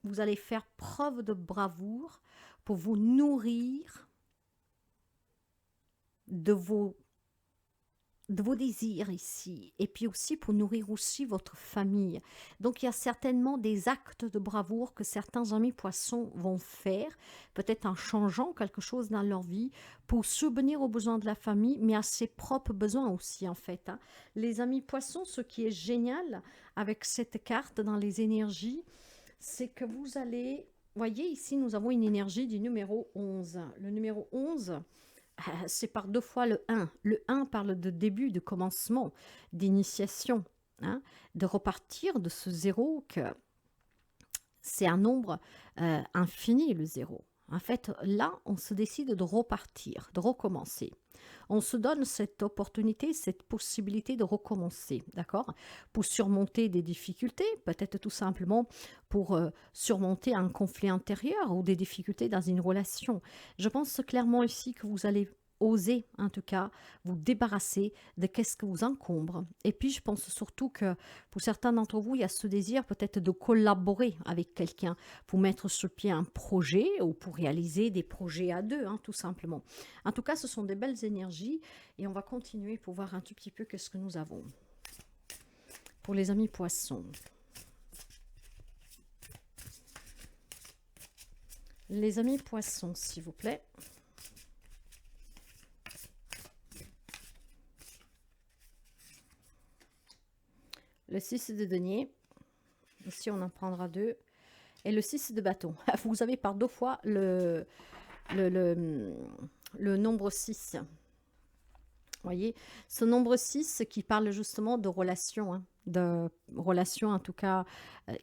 vous allez faire preuve de bravoure pour vous nourrir de vos désirs ici, et puis aussi pour nourrir aussi votre famille. Donc il y a certainement des actes de bravoure que certains amis poissons vont faire, peut-être en changeant quelque chose dans leur vie, pour subvenir aux besoins de la famille, mais à ses propres besoins aussi en fait. Hein. Les amis poissons, ce qui est génial avec cette carte dans les énergies, c'est que vous allez, voyez ici nous avons une énergie du numéro 11. Le numéro 11, c'est par deux fois le 1. Le 1 parle de début, de commencement, d'initiation, hein, de repartir de ce zéro, que c'est un nombre infini, le zéro. En fait, là, on se décide de repartir, de recommencer. On se donne cette opportunité, cette possibilité de recommencer, d'accord? Pour surmonter des difficultés, peut-être tout simplement pour surmonter un conflit intérieur ou des difficultés dans une relation. Je pense clairement ici que vous allez oser, en tout cas, vous débarrasser de qu'est-ce que vous encombre. Et puis, je pense surtout que pour certains d'entre vous, il y a ce désir peut-être de collaborer avec quelqu'un pour mettre sur pied un projet ou pour réaliser des projets à deux, hein, tout simplement. En tout cas, ce sont des belles énergies et on va continuer pour voir un tout petit peu qu'est-ce que nous avons. Pour les amis poissons. Les amis poissons, s'il vous plaît. Le 6 de denier. Ici, on en prendra 2. Et le 6 de bâton. Vous avez par 2 fois le nombre 6. Voyez, ce nombre 6 qui parle justement de relations, hein, de relations en tout cas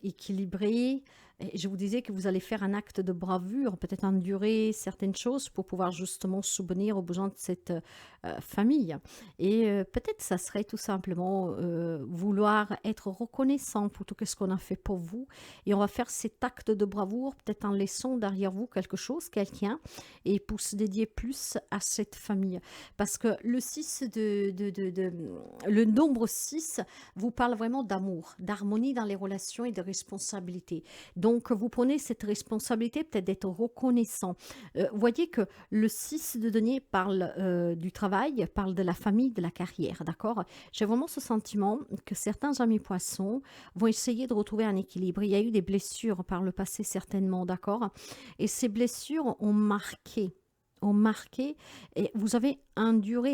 équilibrées. Et je vous disais que vous allez faire un acte de bravoure, peut-être endurer certaines choses pour pouvoir justement subvenir aux besoins de cette famille. Et peut-être ça serait tout simplement vouloir être reconnaissant pour tout ce qu'on a fait pour vous. Et on va faire cet acte de bravoure, peut-être en laissant derrière vous quelque chose, quelqu'un, et pour se dédier plus à cette famille. Parce que le 6 le nombre 6 vous parle vraiment d'amour, d'harmonie dans les relations et de responsabilité. Donc, vous prenez cette responsabilité peut-être d'être reconnaissant. Voyez que le 6 de denier parle du travail, parle de la famille, de la carrière, d'accord? J'ai vraiment ce sentiment que certains amis poissons vont essayer de retrouver un équilibre. Il y a eu des blessures par le passé certainement, d'accord? Et ces blessures ont marqué et vous avez enduré,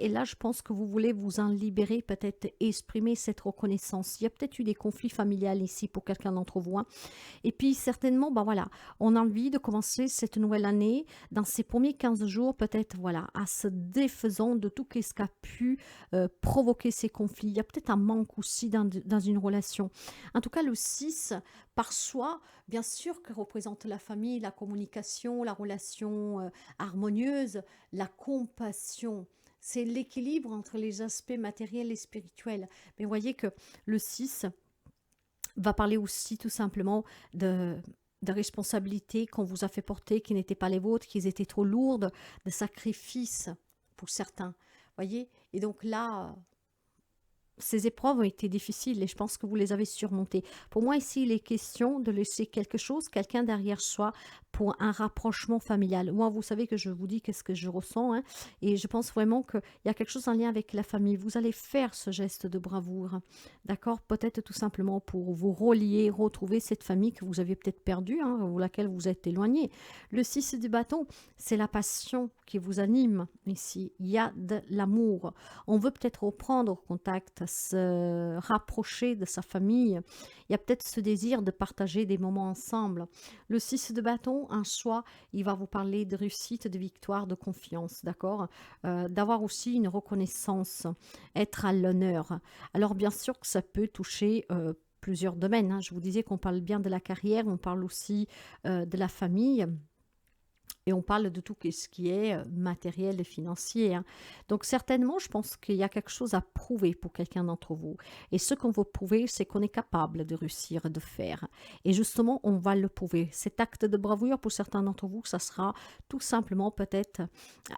et là je pense que vous voulez vous en libérer, peut-être exprimer cette reconnaissance. Il y a peut-être eu des conflits familiales ici pour quelqu'un d'entre vous, hein. Et puis certainement, ben voilà, on a envie de commencer cette nouvelle année dans ces premiers 15 jours, peut-être voilà, à se défaisant de tout ce qui a pu provoquer ces conflits. Il y a peut-être un manque aussi dans une relation. En tout cas, le 6 par soi, bien sûr que représente la famille, la communication, la relation harmonieuse, la compassion. C'est l'équilibre entre les aspects matériels et spirituels. Mais voyez que le 6 va parler aussi tout simplement de responsabilités qu'on vous a fait porter, qui n'étaient pas les vôtres, qui étaient trop lourdes, de sacrifices pour certains. Voyez? Et donc là, ces épreuves ont été difficiles et je pense que vous les avez surmontées. Pour moi, ici, il est question de laisser quelque chose, quelqu'un derrière soi pour un rapprochement familial. Moi, vous savez que je vous dis qu'est-ce que je ressens, hein, et je pense vraiment qu'il y a quelque chose en lien avec la famille. Vous allez faire ce geste de bravoure, d'accord? Peut-être tout simplement pour vous relier, retrouver cette famille que vous aviez peut-être perdue, hein, ou laquelle vous êtes éloigné. Le 6 du bâton, c'est la passion qui vous anime ici. Il y a de l'amour. On veut peut-être reprendre contact, se rapprocher de sa famille. Il y a peut-être ce désir de partager des moments ensemble. Le 6 de bâton, en soi, il va vous parler de réussite, de victoire, de confiance, d'accord? D'avoir aussi une reconnaissance, être à l'honneur. Alors bien sûr que ça peut toucher plusieurs domaines, hein. Je vous disais qu'on parle bien de la carrière, on parle aussi de la famille. Et on parle de tout ce qui est matériel et financier, hein. Donc certainement, je pense qu'il y a quelque chose à prouver pour quelqu'un d'entre vous. Et ce qu'on veut prouver, c'est qu'on est capable de réussir, de faire. Et justement, on va le prouver. Cet acte de bravoure, pour certains d'entre vous, ça sera tout simplement peut-être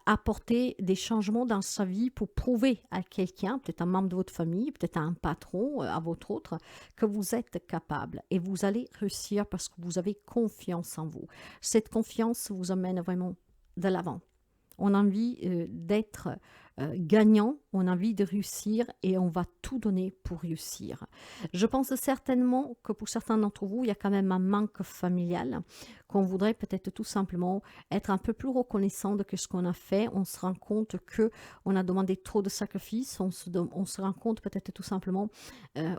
apporter des changements dans sa vie pour prouver à quelqu'un, peut-être un membre de votre famille, peut-être à un patron, à votre autre, que vous êtes capable. Et vous allez réussir parce que vous avez confiance en vous. Cette confiance vous amène vraiment de l'avant. On a envie d'être gagnant, on a envie de réussir et on va tout donner pour réussir. Je pense certainement que pour certains d'entre vous, il y a quand même un manque familial, qu'on voudrait peut-être tout simplement être un peu plus reconnaissant de ce qu'on a fait. On se rend compte que on a demandé trop de sacrifices, on se rend compte peut-être tout simplement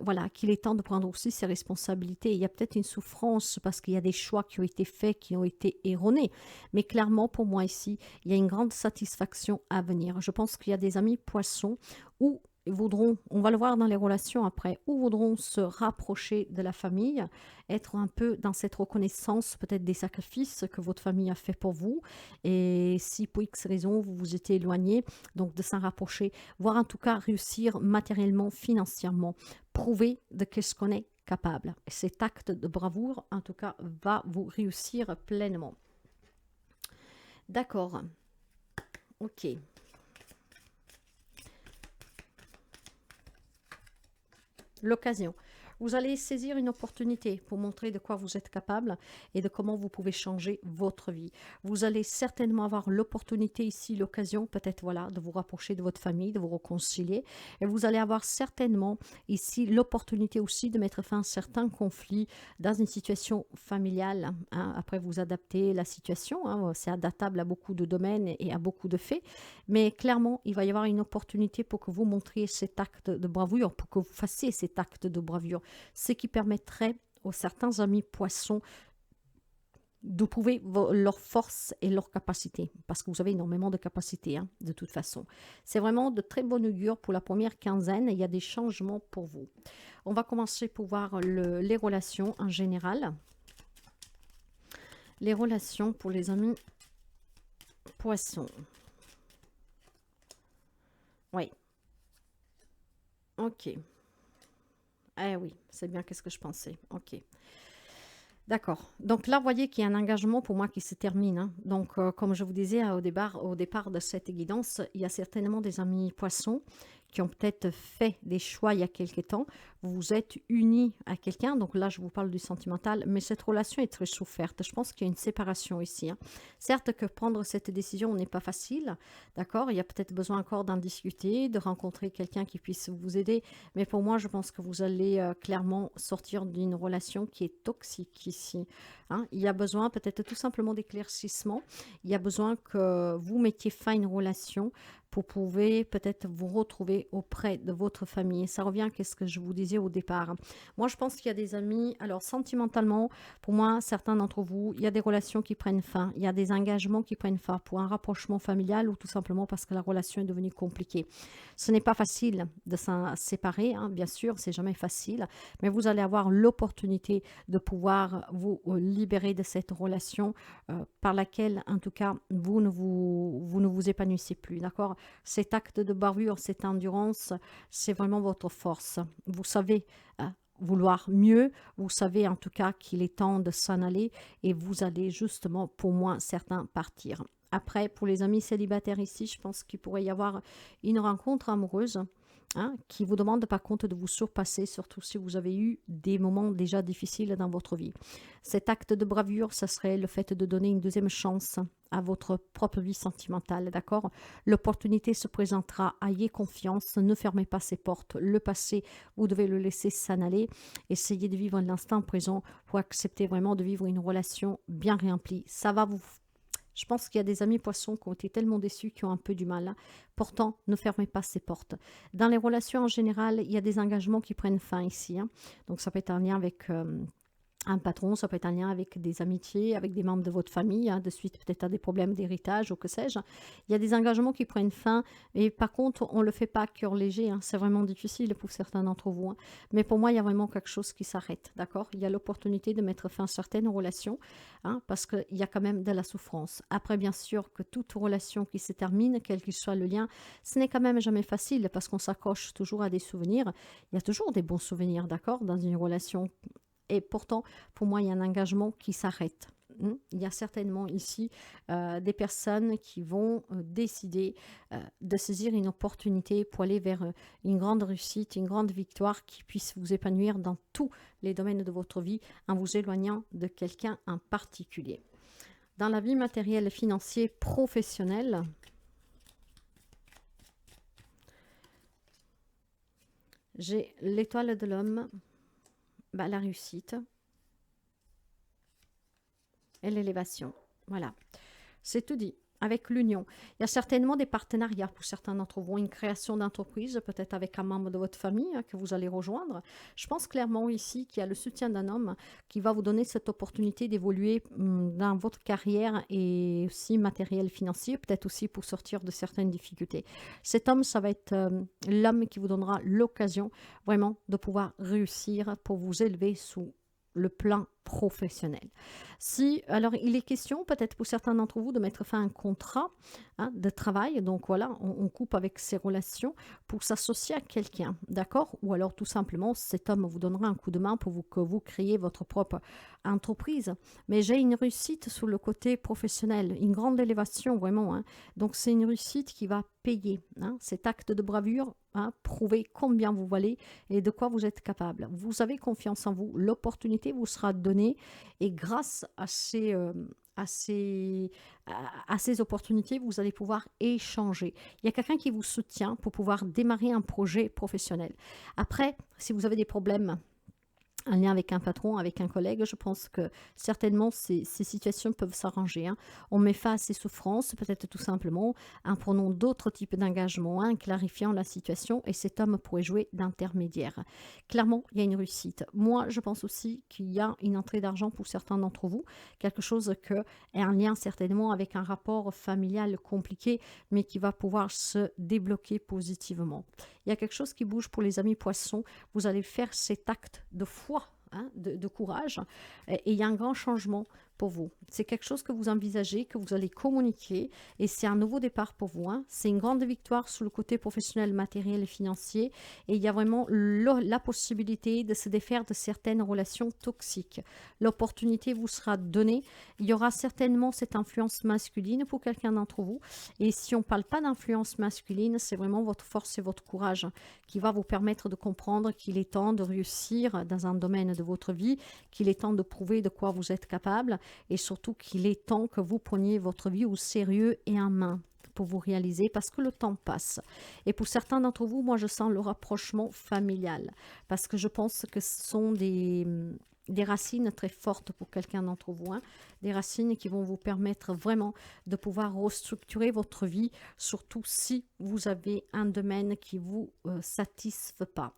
voilà, qu'il est temps de prendre aussi ses responsabilités. Il y a peut-être une souffrance parce qu'il y a des choix qui ont été faits, qui ont été erronés. Mais clairement, pour moi ici, il y a une grande satisfaction à venir. Je pense qu'il y a des amis poissons où voudront, on va le voir dans les relations après, où voudront se rapprocher de la famille, être un peu dans cette reconnaissance peut-être des sacrifices que votre famille a fait pour vous, et si pour X raison vous vous étiez éloigné, donc de s'en rapprocher, voire en tout cas réussir matériellement, financièrement, prouver de qu'est-ce qu'on est capable. Et cet acte de bravoure, en tout cas, va vous réussir pleinement. D'accord. Ok. L'occasion. Vous allez saisir une opportunité pour montrer de quoi vous êtes capable et de comment vous pouvez changer votre vie. Vous allez certainement avoir l'opportunité ici, l'occasion peut-être voilà, de vous rapprocher de votre famille, de vous réconcilier. Et vous allez avoir certainement ici l'opportunité aussi de mettre fin à certains conflits dans une situation familiale, hein. Après, vous adaptez la situation, hein. C'est adaptable à beaucoup de domaines et à beaucoup de faits. Mais clairement, il va y avoir une opportunité pour que vous montriez cet acte de bravoure, pour que vous fassiez cet acte de bravoure. Ce qui permettrait aux certains amis poissons de prouver leur force et leur capacité, parce que vous avez énormément de capacités, hein, de toute façon. C'est vraiment de très bon augure pour la première quinzaine, il y a des changements pour vous. On va commencer pour voir les relations en général. Les relations pour les amis poissons. Oui. Ok. Eh oui, c'est bien qu'est-ce que je pensais. Ok. D'accord. Donc là, vous voyez qu'il y a un engagement pour moi qui se termine, hein. Donc, comme je vous disais au départ de cette guidance, il y a certainement des amis poissons qui ont peut-être fait des choix il y a quelque temps. Vous vous êtes unis à quelqu'un. Donc là, je vous parle du sentimental, mais cette relation est très soufferte. Je pense qu'il y a une séparation ici, hein. Certes que prendre cette décision n'est pas facile, d'accord. Il y a peut-être besoin encore d'en discuter, de rencontrer quelqu'un qui puisse vous aider. Mais pour moi, je pense que vous allez clairement sortir d'une relation qui est toxique ici, hein. Il y a besoin peut-être tout simplement d'éclaircissement. Il y a besoin que vous mettiez fin à une relation pour pouvoir peut-être vous retrouver auprès de votre famille. Ça revient à ce que je vous disais au départ. Moi, je pense qu'il y a des amis, alors sentimentalement, pour moi, certains d'entre vous, il y a des relations qui prennent fin, il y a des engagements qui prennent fin pour un rapprochement familial ou tout simplement parce que la relation est devenue compliquée. Ce n'est pas facile de s'en séparer, hein, bien sûr, c'est jamais facile, mais vous allez avoir l'opportunité de pouvoir vous libérer de cette relation par laquelle, en tout cas, vous ne vous épanouissez plus, d'accord? Cet acte de bravure, cette endurance, c'est vraiment votre force. Vous savez vouloir mieux, vous savez en tout cas qu'il est temps de s'en aller et vous allez justement, pour moi, certains partir. Après, pour les amis célibataires ici, je pense qu'il pourrait y avoir une rencontre amoureuse, hein, qui vous demande par contre de vous surpasser, surtout si vous avez eu des moments déjà difficiles dans votre vie. Cet acte de bravure, ça serait le fait de donner une deuxième chance à votre propre vie sentimentale, d'accord? L'opportunité se présentera, ayez confiance, ne fermez pas ces portes. Le passé, vous devez le laisser s'en aller. Essayez de vivre l'instant présent pour accepter vraiment de vivre une relation bien remplie. Ça va vous... Je pense qu'il y a des amis poissons qui ont été tellement déçus, qui ont un peu du mal. Pourtant, ne fermez pas ces portes. Dans les relations en général, il y a des engagements qui prennent fin ici, hein. Donc, ça peut être un lien avec Un patron, ça peut être un lien avec des amitiés, avec des membres de votre famille, hein, de suite peut-être à des problèmes d'héritage ou que sais-je. Il y a des engagements qui prennent fin et par contre, on ne le fait pas à cœur léger, hein. C'est vraiment difficile pour certains d'entre vous, hein. Mais pour moi, il y a vraiment quelque chose qui s'arrête, d'accord? Il y a l'opportunité de mettre fin à certaines relations, hein, parce qu'il y a quand même de la souffrance. Après, bien sûr, que toute relation qui se termine, quel qu'il soit le lien, ce n'est quand même jamais facile parce qu'on s'accroche toujours à des souvenirs. Il y a toujours des bons souvenirs, d'accord, dans une relation. Et pourtant, pour moi, il y a un engagement qui s'arrête. Il y a certainement ici des personnes qui vont décider de saisir une opportunité pour aller vers une grande réussite, une grande victoire qui puisse vous épanouir dans tous les domaines de votre vie en vous éloignant de quelqu'un en particulier. Dans la vie matérielle, financière, professionnelle, j'ai l'étoile de l'homme, la réussite et l'élévation. Voilà, c'est tout dit. Avec l'union, il y a certainement des partenariats pour certains d'entre vous, une création d'entreprise, peut-être avec un membre de votre famille hein, que vous allez rejoindre. Je pense clairement ici qu'il y a le soutien d'un homme qui va vous donner cette opportunité d'évoluer dans votre carrière et aussi matériel financier, peut-être aussi pour sortir de certaines difficultés. Cet homme, ça va être l'homme qui vous donnera l'occasion vraiment de pouvoir réussir pour vous élever sous le plan professionnel. Si, alors, il est question, peut-être pour certains d'entre vous, de mettre fin à un contrat hein, de travail. Donc, voilà, on coupe avec ses relations pour s'associer à quelqu'un, d'accord? Ou alors, tout simplement, cet homme vous donnera un coup de main pour que vous créiez votre propre entreprise. Mais j'ai une réussite sur le côté professionnel, une grande élévation, vraiment. Hein. Donc, c'est une réussite qui va payer. Hein. Cet acte de bravure, hein, prouver combien vous valez et de quoi vous êtes capable. Vous avez confiance en vous. L'opportunité vous sera donnée et grâce à ces opportunités, vous allez pouvoir échanger. Il y a quelqu'un qui vous soutient pour pouvoir démarrer un projet professionnel. Après, si vous avez des problèmes, un lien avec un patron, avec un collègue, je pense que certainement ces situations peuvent s'arranger. Hein. On met fin à ces souffrances, peut-être tout simplement en prenant d'autres types d'engagements, en clarifiant la situation et cet homme pourrait jouer d'intermédiaire. Clairement, il y a une réussite. Moi, je pense aussi qu'il y a une entrée d'argent pour certains d'entre vous, quelque chose qui est un lien certainement avec un rapport familial compliqué, mais qui va pouvoir se débloquer positivement. Il y a quelque chose qui bouge pour les amis poissons. Vous allez faire cet acte de foi, hein, de courage, et il y a un grand changement pour vous. C'est quelque chose que vous envisagez, que vous allez communiquer, et c'est un nouveau départ pour vous. Hein. C'est une grande victoire sur le côté professionnel, matériel et financier, et il y a vraiment la possibilité de se défaire de certaines relations toxiques. L'opportunité vous sera donnée. Il y aura certainement cette influence masculine pour quelqu'un d'entre vous, et si on ne parle pas d'influence masculine, c'est vraiment votre force et votre courage qui va vous permettre de comprendre qu'il est temps de réussir dans un domaine de votre vie, qu'il est temps de prouver de quoi vous êtes capable, et surtout qu'il est temps que vous preniez votre vie au sérieux et en main pour vous réaliser parce que le temps passe. Et pour certains d'entre vous, moi je sens le rapprochement familial parce que je pense que ce sont des racines très fortes pour quelqu'un d'entre vous, hein, des racines qui vont vous permettre vraiment de pouvoir restructurer votre vie, surtout si vous avez un domaine qui ne vous satisfait pas.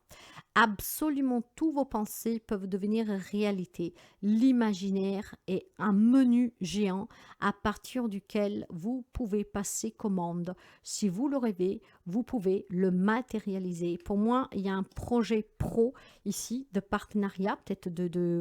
Absolument tous vos pensées peuvent devenir réalité. L'imaginaire est un menu géant à partir duquel vous pouvez passer commande. Si vous le rêvez, vous pouvez le matérialiser. Pour moi, il y a un projet pro ici de partenariat, peut-être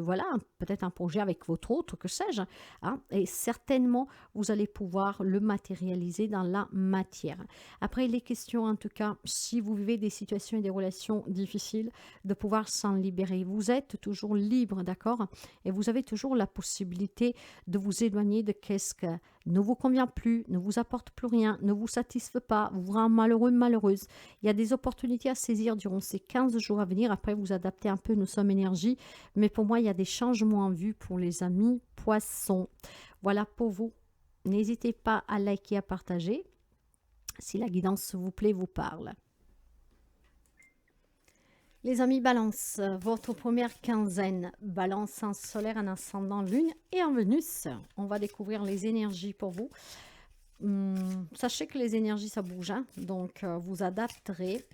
voilà, peut-être un projet avec votre autre, que sais-je, hein, et certainement vous allez pouvoir le matérialiser dans la matière. Après, il est question en tout cas, si vous vivez des situations et des relations difficiles, de pouvoir s'en libérer. Vous êtes toujours libre, d'accord? Et vous avez toujours la possibilité de vous éloigner de qu'est-ce que ne vous convient plus, ne vous apporte plus rien, ne vous satisfait pas, vous rend malheureux, malheureuse. Il y a des opportunités à saisir durant ces 15 jours à venir. Après, vous adaptez un peu, nous sommes énergie. Mais pour moi, il y a des changements en vue pour les amis poissons. Voilà pour vous. N'hésitez pas à liker, à partager. Si la guidance vous plaît, vous parle. Les amis Balance, votre première quinzaine, Balance en solaire, en ascendant lune et en Vénus. On va découvrir les énergies pour vous. Sachez que les énergies, ça bouge, hein, donc vous adapterez.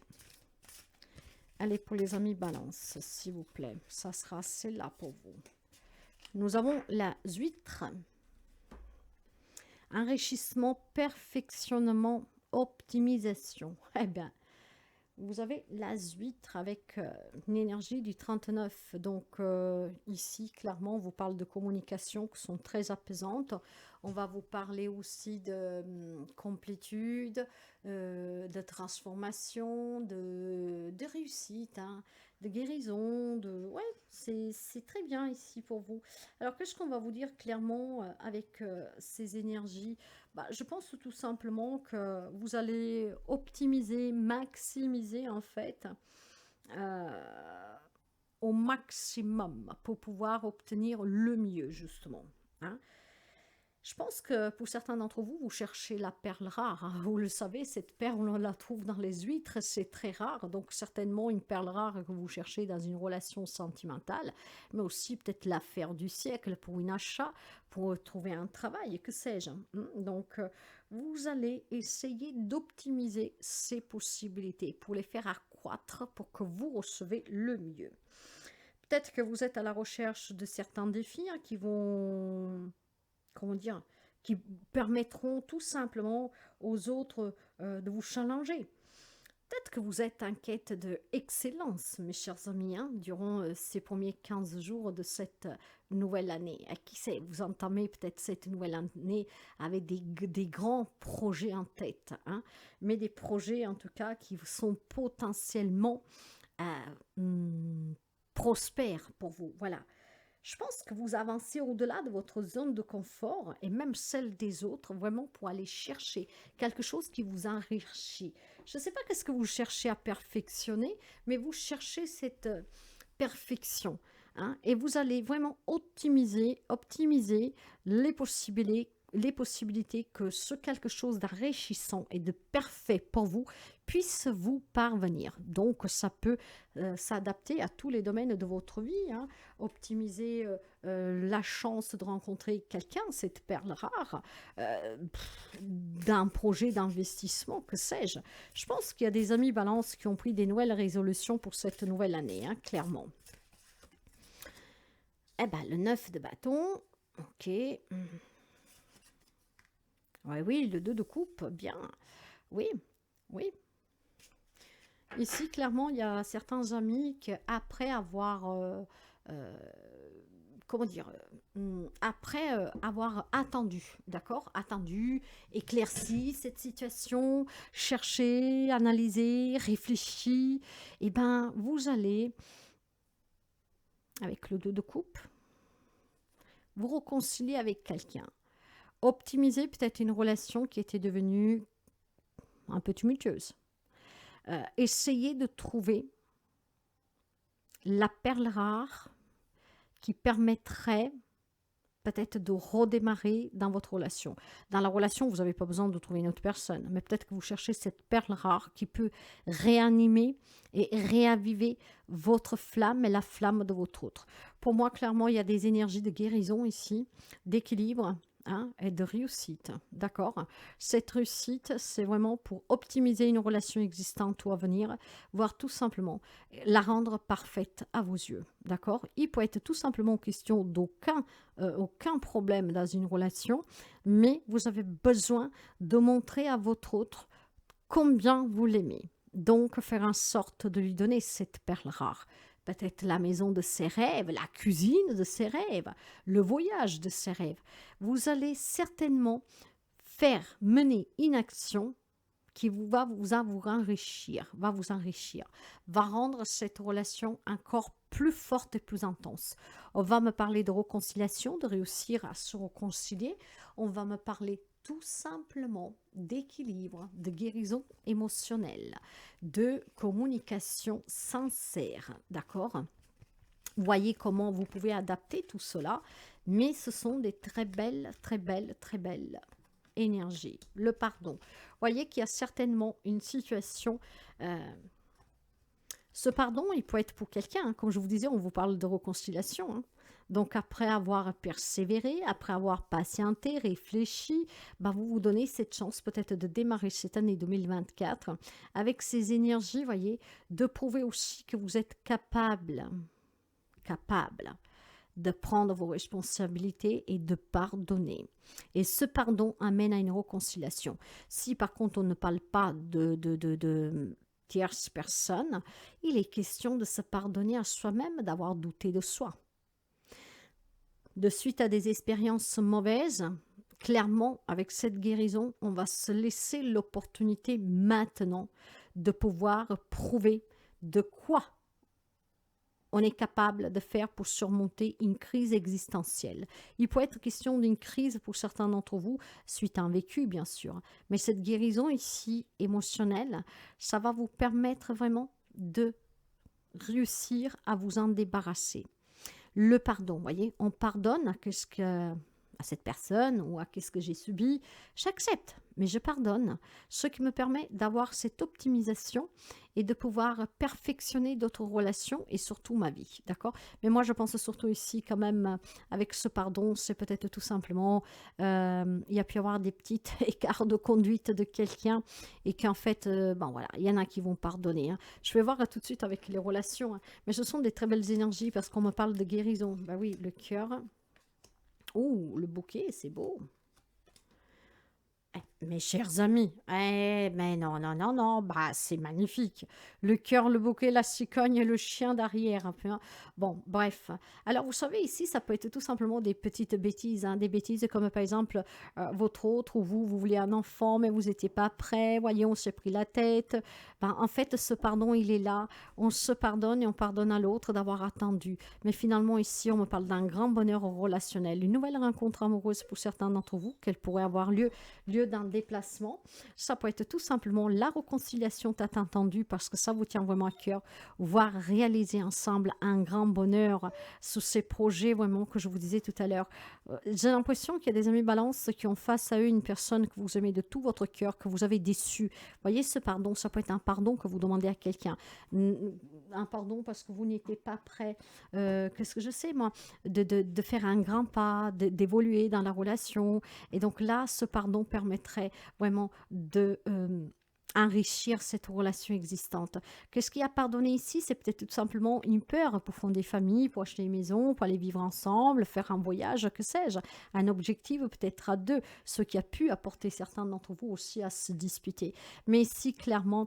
Allez, pour les amis Balance, s'il vous plaît, ça sera celle-là pour vous. Nous avons la huître. Enrichissement, perfectionnement, optimisation. Eh bien, vous avez la huître avec une énergie du 39. Donc ici, clairement, on vous parle de communication qui sont très apaisantes. On va vous parler aussi de complétude, de transformation, de réussite, hein, de guérison. Ouais, c'est très bien ici pour vous. Alors, qu'est-ce qu'on va vous dire clairement avec ces énergies? Bah, je pense tout simplement que vous allez optimiser, maximiser en fait euh, au maximum pour pouvoir obtenir le mieux justement, hein. Je pense que pour certains d'entre vous, vous cherchez la perle rare, hein. Vous le savez, cette perle, on la trouve dans les huîtres, c'est très rare. Donc certainement une perle rare que vous cherchez dans une relation sentimentale, mais aussi peut-être l'affaire du siècle pour une achat, pour trouver un travail, que sais-je, hein. Donc vous allez essayer d'optimiser ces possibilités pour les faire accroître, pour que vous recevez le mieux. Peut-être que vous êtes à la recherche de certains défis, hein, qui vont, comment dire, qui permettront tout simplement aux autres de vous challenger. Peut-être que vous êtes en quête de excellence, mes chers amis, hein, durant ces premiers 15 jours de cette nouvelle année. Qui sait, vous entamez peut-être cette nouvelle année avec des grands projets en tête, hein, mais des projets en tout cas qui sont potentiellement hum, prospères pour vous. Voilà. Je pense que vous avancez au-delà de votre zone de confort et même celle des autres, vraiment pour aller chercher quelque chose qui vous enrichit. Je ne sais pas qu'est-ce que vous cherchez à perfectionner, mais vous cherchez cette perfection, hein, et vous allez vraiment optimiser les possibilités que ce quelque chose d'enrichissant et de parfait pour vous puisse vous parvenir. Donc, ça peut s'adapter à tous les domaines de votre vie, hein. Optimiser la chance de rencontrer quelqu'un, cette perle rare, d'un projet d'investissement, que sais-je. Je pense qu'il y a des amis balance qui ont pris des nouvelles résolutions pour cette nouvelle année, hein, clairement. Eh ben, le 9 de bâton, ok. Ouais, oui, le 2 de coupe, bien. Oui, oui. Ici, clairement, il y a certains amis qui, après avoir, euh, comment dire, après avoir attendu, d'accord, attendu, éclairci cette situation, cherché, analysé, réfléchi, et ben, vous allez, avec le 2 de coupe, vous réconcilier avec quelqu'un. Optimiser peut-être une relation qui était devenue un peu tumultueuse. Essayez de trouver la perle rare qui permettrait peut-être de redémarrer dans votre relation. Dans la relation, vous n'avez pas besoin de trouver une autre personne, mais peut-être que vous cherchez cette perle rare qui peut réanimer et réaviver votre flamme et la flamme de votre autre. Pour moi, clairement, il y a des énergies de guérison ici, d'équilibre, hein, et de réussite, d'accord. Cette réussite, c'est vraiment pour optimiser une relation existante ou à venir, voire tout simplement la rendre parfaite à vos yeux, d'accord. Il peut être tout simplement question aucun problème dans une relation, mais vous avez besoin de montrer à votre autre combien vous l'aimez. Donc, faire en sorte de lui donner cette perle rare. Peut-être la maison de ses rêves, la cuisine de ses rêves, le voyage de ses rêves. Vous allez certainement faire mener une action qui va vous enrichir, va rendre cette relation encore plus forte et plus intense. On va me parler de réconciliation, de réussir à se réconcilier. On va me parler tout simplement d'équilibre, de guérison émotionnelle, de communication sincère, d'accord? Voyez comment vous pouvez adapter tout cela, mais ce sont des très belles énergies. Le pardon. Voyez qu'il y a certainement une situation. Ce pardon, il peut être pour quelqu'un, hein. Comme je vous disais, on vous parle de réconciliation, hein. Donc, après avoir persévéré, après avoir patienté, réfléchi, bah, vous vous donnez cette chance peut-être de démarrer cette année 2024 avec ces énergies, voyez, de prouver aussi que vous êtes capable de prendre vos responsabilités et de pardonner. Et ce pardon amène à une réconciliation. Si par contre on ne parle pas de tierces personnes, il est question de se pardonner à soi-même d'avoir douté de soi. De suite à des expériences mauvaises, clairement, avec cette guérison, on va se laisser l'opportunité maintenant de pouvoir prouver de quoi on est capable de faire pour surmonter une crise existentielle. Il peut être question d'une crise pour certains d'entre vous, suite à un vécu bien sûr, mais cette guérison ici émotionnelle, ça va vous permettre vraiment de réussir à vous en débarrasser. Le pardon, voyez, on pardonne à cette personne ou à qu'est-ce que j'ai subi, j'accepte, mais je pardonne, ce qui me permet d'avoir cette optimisation et de pouvoir perfectionner d'autres relations et surtout ma vie, d'accord? Mais moi, je pense surtout ici quand même, avec ce pardon, c'est peut-être tout simplement, il y a pu y avoir des petits écarts de conduite de quelqu'un et qu'en fait, bon voilà, il y en a qui vont pardonner. Hein. Je vais voir tout de suite avec les relations, hein. Mais ce sont des très belles énergies parce qu'on me parle de guérison. Ben oui, le cœur. Oh, le bouquet, c'est beau. Mes chers amis, mais non, non, non, non, bah c'est magnifique. Le cœur, le bouquet, la cigogne et le chien derrière. Un peu, hein. Bon, bref. Alors, vous savez, ici, ça peut être tout simplement des petites bêtises, hein, des bêtises comme par exemple, votre autre ou vous voulez un enfant, mais vous n'étiez pas prêt, voyez, on s'est pris la tête. Ben, en fait, ce pardon, il est là. On se pardonne et on pardonne à l'autre d'avoir attendu. Mais finalement, ici, on me parle d'un grand bonheur relationnel, une nouvelle rencontre amoureuse pour certains d'entre vous, qu'elle pourrait avoir lieu d'un déplacement. Ça peut être tout simplement la réconciliation tant attendue parce que ça vous tient vraiment à cœur, voire réaliser ensemble un grand bonheur sous ces projets vraiment que je vous disais tout à l'heure. J'ai l'impression qu'il y a des amis balance qui ont face à eux une personne que vous aimez de tout votre cœur, que vous avez déçu. Voyez, ce pardon, ça peut être un pardon que vous demandez à quelqu'un. Un pardon parce que vous n'étiez pas prêt, qu'est-ce que je sais moi, de faire un grand pas, d'évoluer dans la relation. Et donc là, ce pardon permettrait vraiment de enrichir cette relation existante. Qu'est-ce qu'il y a pardonné ici? C'est peut-être tout simplement une peur pour fonder famille, pour acheter une maison, pour aller vivre ensemble, faire un voyage, que sais-je, un objectif peut-être à deux, ce qui a pu apporter certains d'entre vous aussi à se disputer. Mais ici, clairement,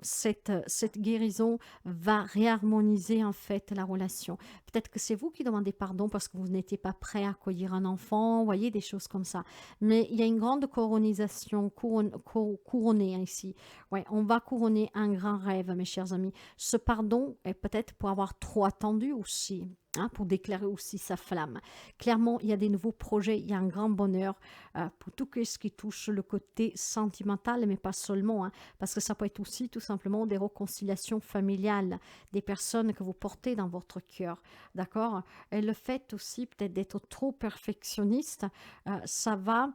cette guérison va réharmoniser en fait la relation. Peut-être que c'est vous qui demandez pardon parce que vous n'étiez pas prêt à accueillir un enfant, voyez, des choses comme ça. Mais il y a une grande couronnisation, couronnée hein, ici. Ouais, on va couronner un grand rêve, mes chers amis. Ce pardon est peut-être pour avoir trop attendu aussi. Hein, pour déclarer aussi sa flamme. Clairement, il y a des nouveaux projets, il y a un grand bonheur pour tout ce qui touche le côté sentimental, mais pas seulement, hein, parce que ça peut être aussi tout simplement des réconciliations familiales, des personnes que vous portez dans votre cœur, d'accord? Et le fait aussi peut-être d'être trop perfectionniste, ça va...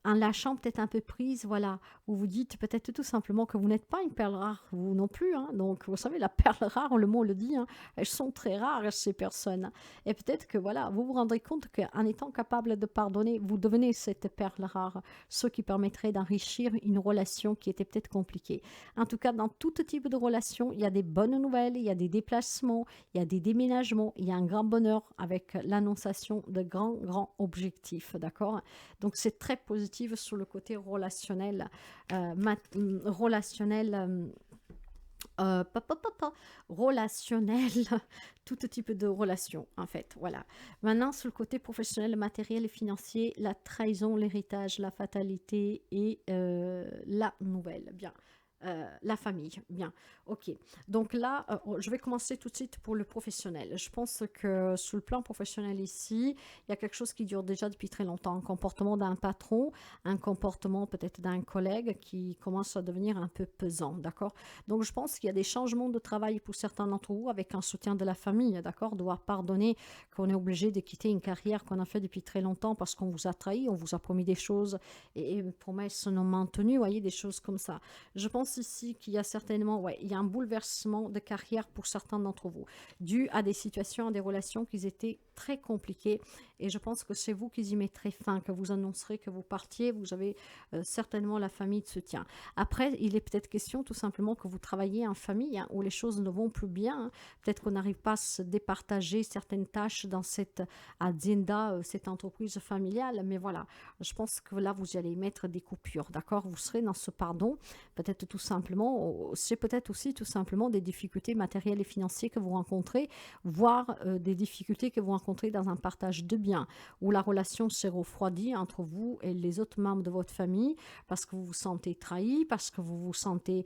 en lâchant peut-être un peu prise, voilà, vous vous dites peut-être tout simplement que vous n'êtes pas une perle rare, vous non plus, hein, donc vous savez, la perle rare, le mot le dit, hein, elles sont très rares ces personnes, et peut-être que voilà, vous vous rendrez compte qu'en étant capable de pardonner, vous devenez cette perle rare, ce qui permettrait d'enrichir une relation qui était peut-être compliquée. En tout cas, dans tout type de relation, il y a des bonnes nouvelles, il y a des déplacements, il y a des déménagements, il y a un grand bonheur avec l'annonciation de grands objectifs, d'accord? Donc c'est très positif sur le côté relationnel, relationnel, tout type de relation en fait, voilà. Maintenant sur le côté professionnel, matériel et financier, la trahison, l'héritage, la fatalité et la nouvelle, bien. La famille, bien, ok. Donc là, je vais commencer tout de suite pour le professionnel. Je pense que sur le plan professionnel ici, il y a quelque chose qui dure déjà depuis très longtemps. Un comportement d'un patron, un comportement peut-être d'un collègue qui commence à devenir un peu pesant, d'accord? Donc je pense qu'il y a des changements de travail pour certains d'entre vous avec un soutien de la famille, d'accord? Devoir pardonner qu'on est obligé de quitter une carrière qu'on a fait depuis très longtemps parce qu'on vous a trahi, on vous a promis des choses et promesses non maintenues, vous voyez, des choses comme ça. Je pense ici qu'il y a certainement, il y a un bouleversement de carrière pour certains d'entre vous, dû à des situations, à des relations qui étaient très compliqué et je pense que c'est vous qui y mettrez fin, que vous annoncerez que vous partiez, vous avez certainement la famille de soutien. Après, il est peut-être question tout simplement que vous travaillez en famille hein, où les choses ne vont plus bien, hein. Peut-être qu'on n'arrive pas à se départager certaines tâches dans cette azienda, cette entreprise familiale, mais voilà, je pense que là, vous allez mettre des coupures, d'accord? Vous serez dans ce pardon, peut-être tout simplement, c'est peut-être aussi tout simplement des difficultés matérielles et financières que vous rencontrez, voire des difficultés que vous rencontrez dans un partage de biens, où la relation s'est refroidie entre vous et les autres membres de votre famille, parce que vous vous sentez trahi, parce que vous vous sentez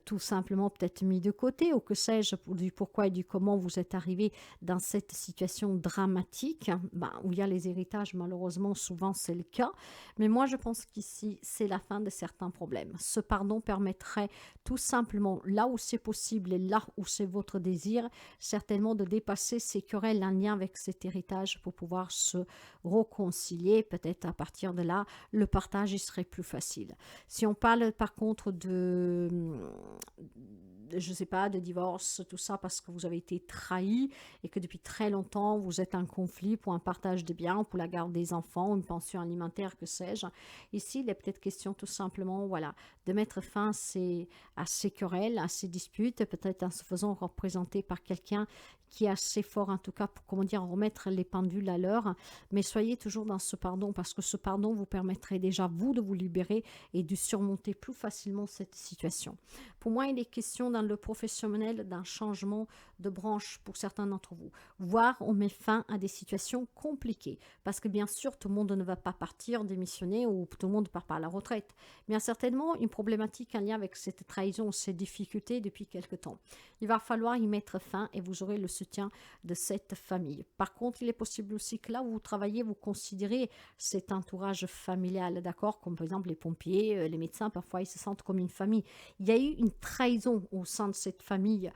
tout simplement peut-être mis de côté, ou que sais-je, du pourquoi et du comment vous êtes arrivé dans cette situation dramatique, ben, où il y a les héritages, malheureusement, souvent c'est le cas, mais moi je pense qu'ici, c'est la fin de certains problèmes. Ce pardon permettrait tout simplement, là où c'est possible et là où c'est votre désir, certainement de dépasser ces querelles en lien avec cet héritage pour pouvoir se réconcilier. Peut-être à partir de là, le partage il serait plus facile. Si on parle par contre de je sais pas, de divorce, tout ça, parce que vous avez été trahi et que depuis très longtemps, vous êtes en conflit pour un partage de biens, pour la garde des enfants, une pension alimentaire, que sais-je. Ici, il est peut-être question tout simplement, voilà, de mettre fin à ces querelles, à ces disputes, peut-être en se faisant représenter par quelqu'un qui est assez fort, en tout cas, pour, comment dire, remettre les pendules à l'heure. Mais soyez toujours dans ce pardon, parce que ce pardon vous permettrait déjà, vous, de vous libérer et de surmonter plus facilement cette situation. Pour moi, il est question dans le professionnel d'un changement de branche pour certains d'entre vous. Voire on met fin à des situations compliquées. Parce que bien sûr, tout le monde ne va pas partir, démissionner ou tout le monde ne part pas à la retraite. Mais il y a certainement une problématique en lien avec cette trahison, ces difficultés depuis quelque temps. Il va falloir y mettre fin et vous aurez le soutien de cette famille. Par contre, il est possible aussi que là où vous travaillez, vous considérez cet entourage familial, d'accord? Comme par exemple les pompiers, les médecins, parfois ils se sentent comme une famille. Il y a eu une trahison au sein de cette famille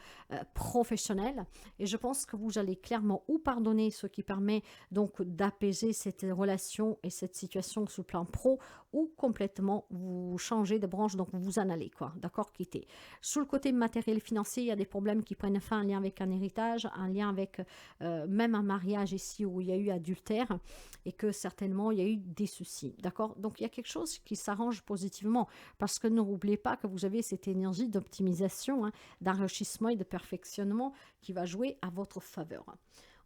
professionnelle et je pense que vous allez clairement ou pardonner, ce qui permet donc d'apaiser cette relation et cette situation sur le plan pro, ou complètement vous changer de branche, donc vous en allez, quoi, d'accord, quitter. Sur le côté matériel et financier, il y a des problèmes qui prennent fin en lien avec un héritage, en lien avec même un mariage ici où il y a eu adultère et que certainement il y a eu des soucis, d'accord. Donc il y a quelque chose qui s'arrange positivement parce que n'oubliez pas que vous avez cette énergie d'optimisation, hein, d'enrichissement et de perfectionnement qui va jouer à votre faveur.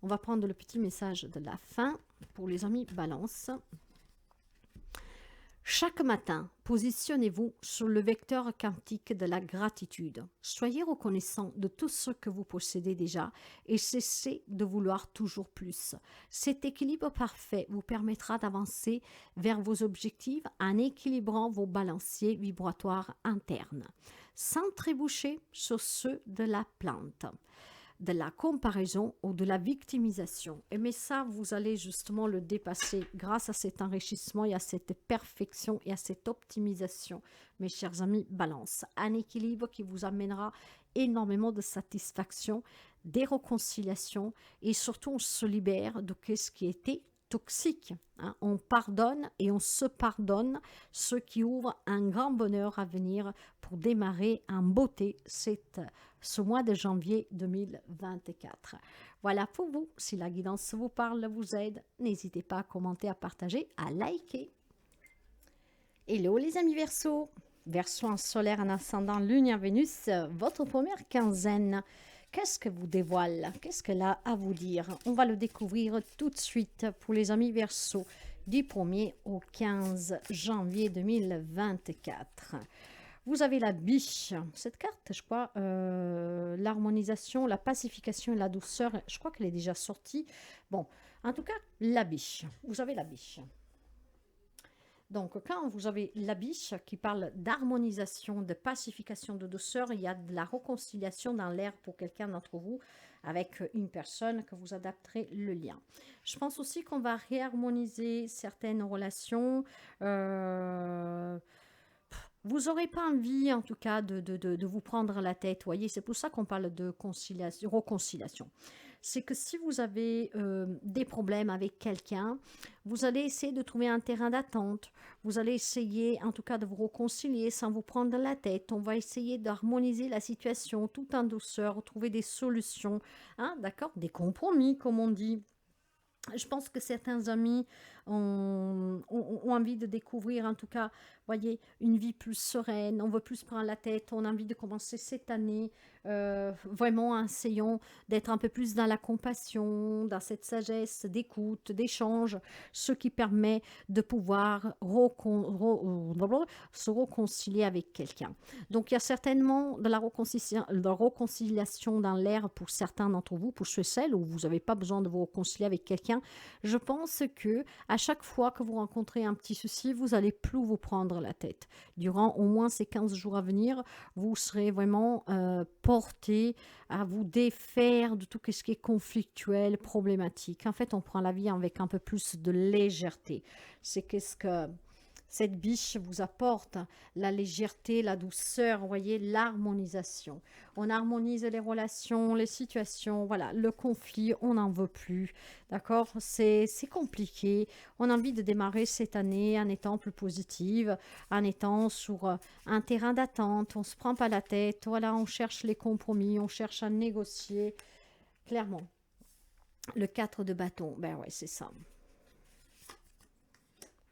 On va prendre le petit message de la fin pour les amis Balance. Chaque matin, positionnez-vous sur le vecteur quantique de la gratitude. Soyez reconnaissant de tout ce que vous possédez déjà et cessez de vouloir toujours plus. Cet équilibre parfait vous permettra d'avancer vers vos objectifs en équilibrant vos balanciers vibratoires internes, sans trébucher sur ceux de la plante, de la comparaison ou de la victimisation. Mais ça, vous allez justement le dépasser grâce à cet enrichissement et à cette perfection et à cette optimisation, mes chers amis Balance. Un équilibre qui vous amènera énormément de satisfaction, des réconciliations et surtout on se libère de ce qui était toxique. Hein. On pardonne et on se pardonne, ce qui ouvre un grand bonheur à venir pour démarrer en beauté ce mois de janvier 2024. Voilà pour vous. Si la guidance vous parle, vous aide, n'hésitez pas à commenter, à partager, à liker. Hello les amis Verseau. Verseau en solaire, en ascendant, lune en Vénus, votre première quinzaine. Qu'est-ce que vous dévoile? Qu'est-ce qu'elle a à vous dire? On va le découvrir tout de suite pour les amis Verseau, du 1er au 15 janvier 2024. Vous avez la biche. Cette carte, je crois, l'harmonisation, la pacification et la douceur, je crois qu'elle est déjà sortie. Bon, en tout cas, la biche. Vous avez la biche. Donc, quand vous avez la biche qui parle d'harmonisation, de pacification, de douceur, il y a de la réconciliation dans l'air pour quelqu'un d'entre vous avec une personne que vous adapterez le lien. Je pense aussi qu'on va réharmoniser certaines relations. Vous n'aurez pas envie, en tout cas, de vous prendre la tête. Voyez, c'est pour ça qu'on parle de réconciliation. C'est que si vous avez des problèmes avec quelqu'un, vous allez essayer de trouver un terrain d'attente. Vous allez essayer, en tout cas, de vous réconcilier sans vous prendre la tête. On va essayer d'harmoniser la situation tout en douceur, trouver des solutions, hein, d'accord, des compromis, comme on dit. Je pense que certains amis ont envie de découvrir, en tout cas, voyez, une vie plus sereine. On veut plus se prendre la tête. On a envie de commencer cette année. Vraiment, essayons d'être un peu plus dans la compassion, dans cette sagesse d'écoute, d'échange, ce qui permet de pouvoir se réconcilier avec quelqu'un. Donc, il y a certainement de la réconciliation dans l'air pour certains d'entre vous, pour ceux et celles où vous n'avez pas besoin de vous réconcilier avec quelqu'un. Je pense que à chaque fois que vous rencontrez un petit souci, vous allez plus vous prendre la tête. Durant au moins ces 15 jours à venir, vous serez vraiment porté à vous défaire de tout ce qui est conflictuel, problématique. En fait, on prend la vie avec un peu plus de légèreté. C'est qu'est-ce que cette biche vous apporte, la légèreté, la douceur, vous voyez, l'harmonisation. On harmonise les relations, les situations, voilà, le conflit, on n'en veut plus, d'accord? C'est compliqué. On a envie de démarrer cette année en étant plus positive, en étant sur un terrain d'attente, on ne se prend pas la tête, voilà, on cherche les compromis, on cherche à négocier, clairement. Le 4 de bâton, ben ouais, c'est ça.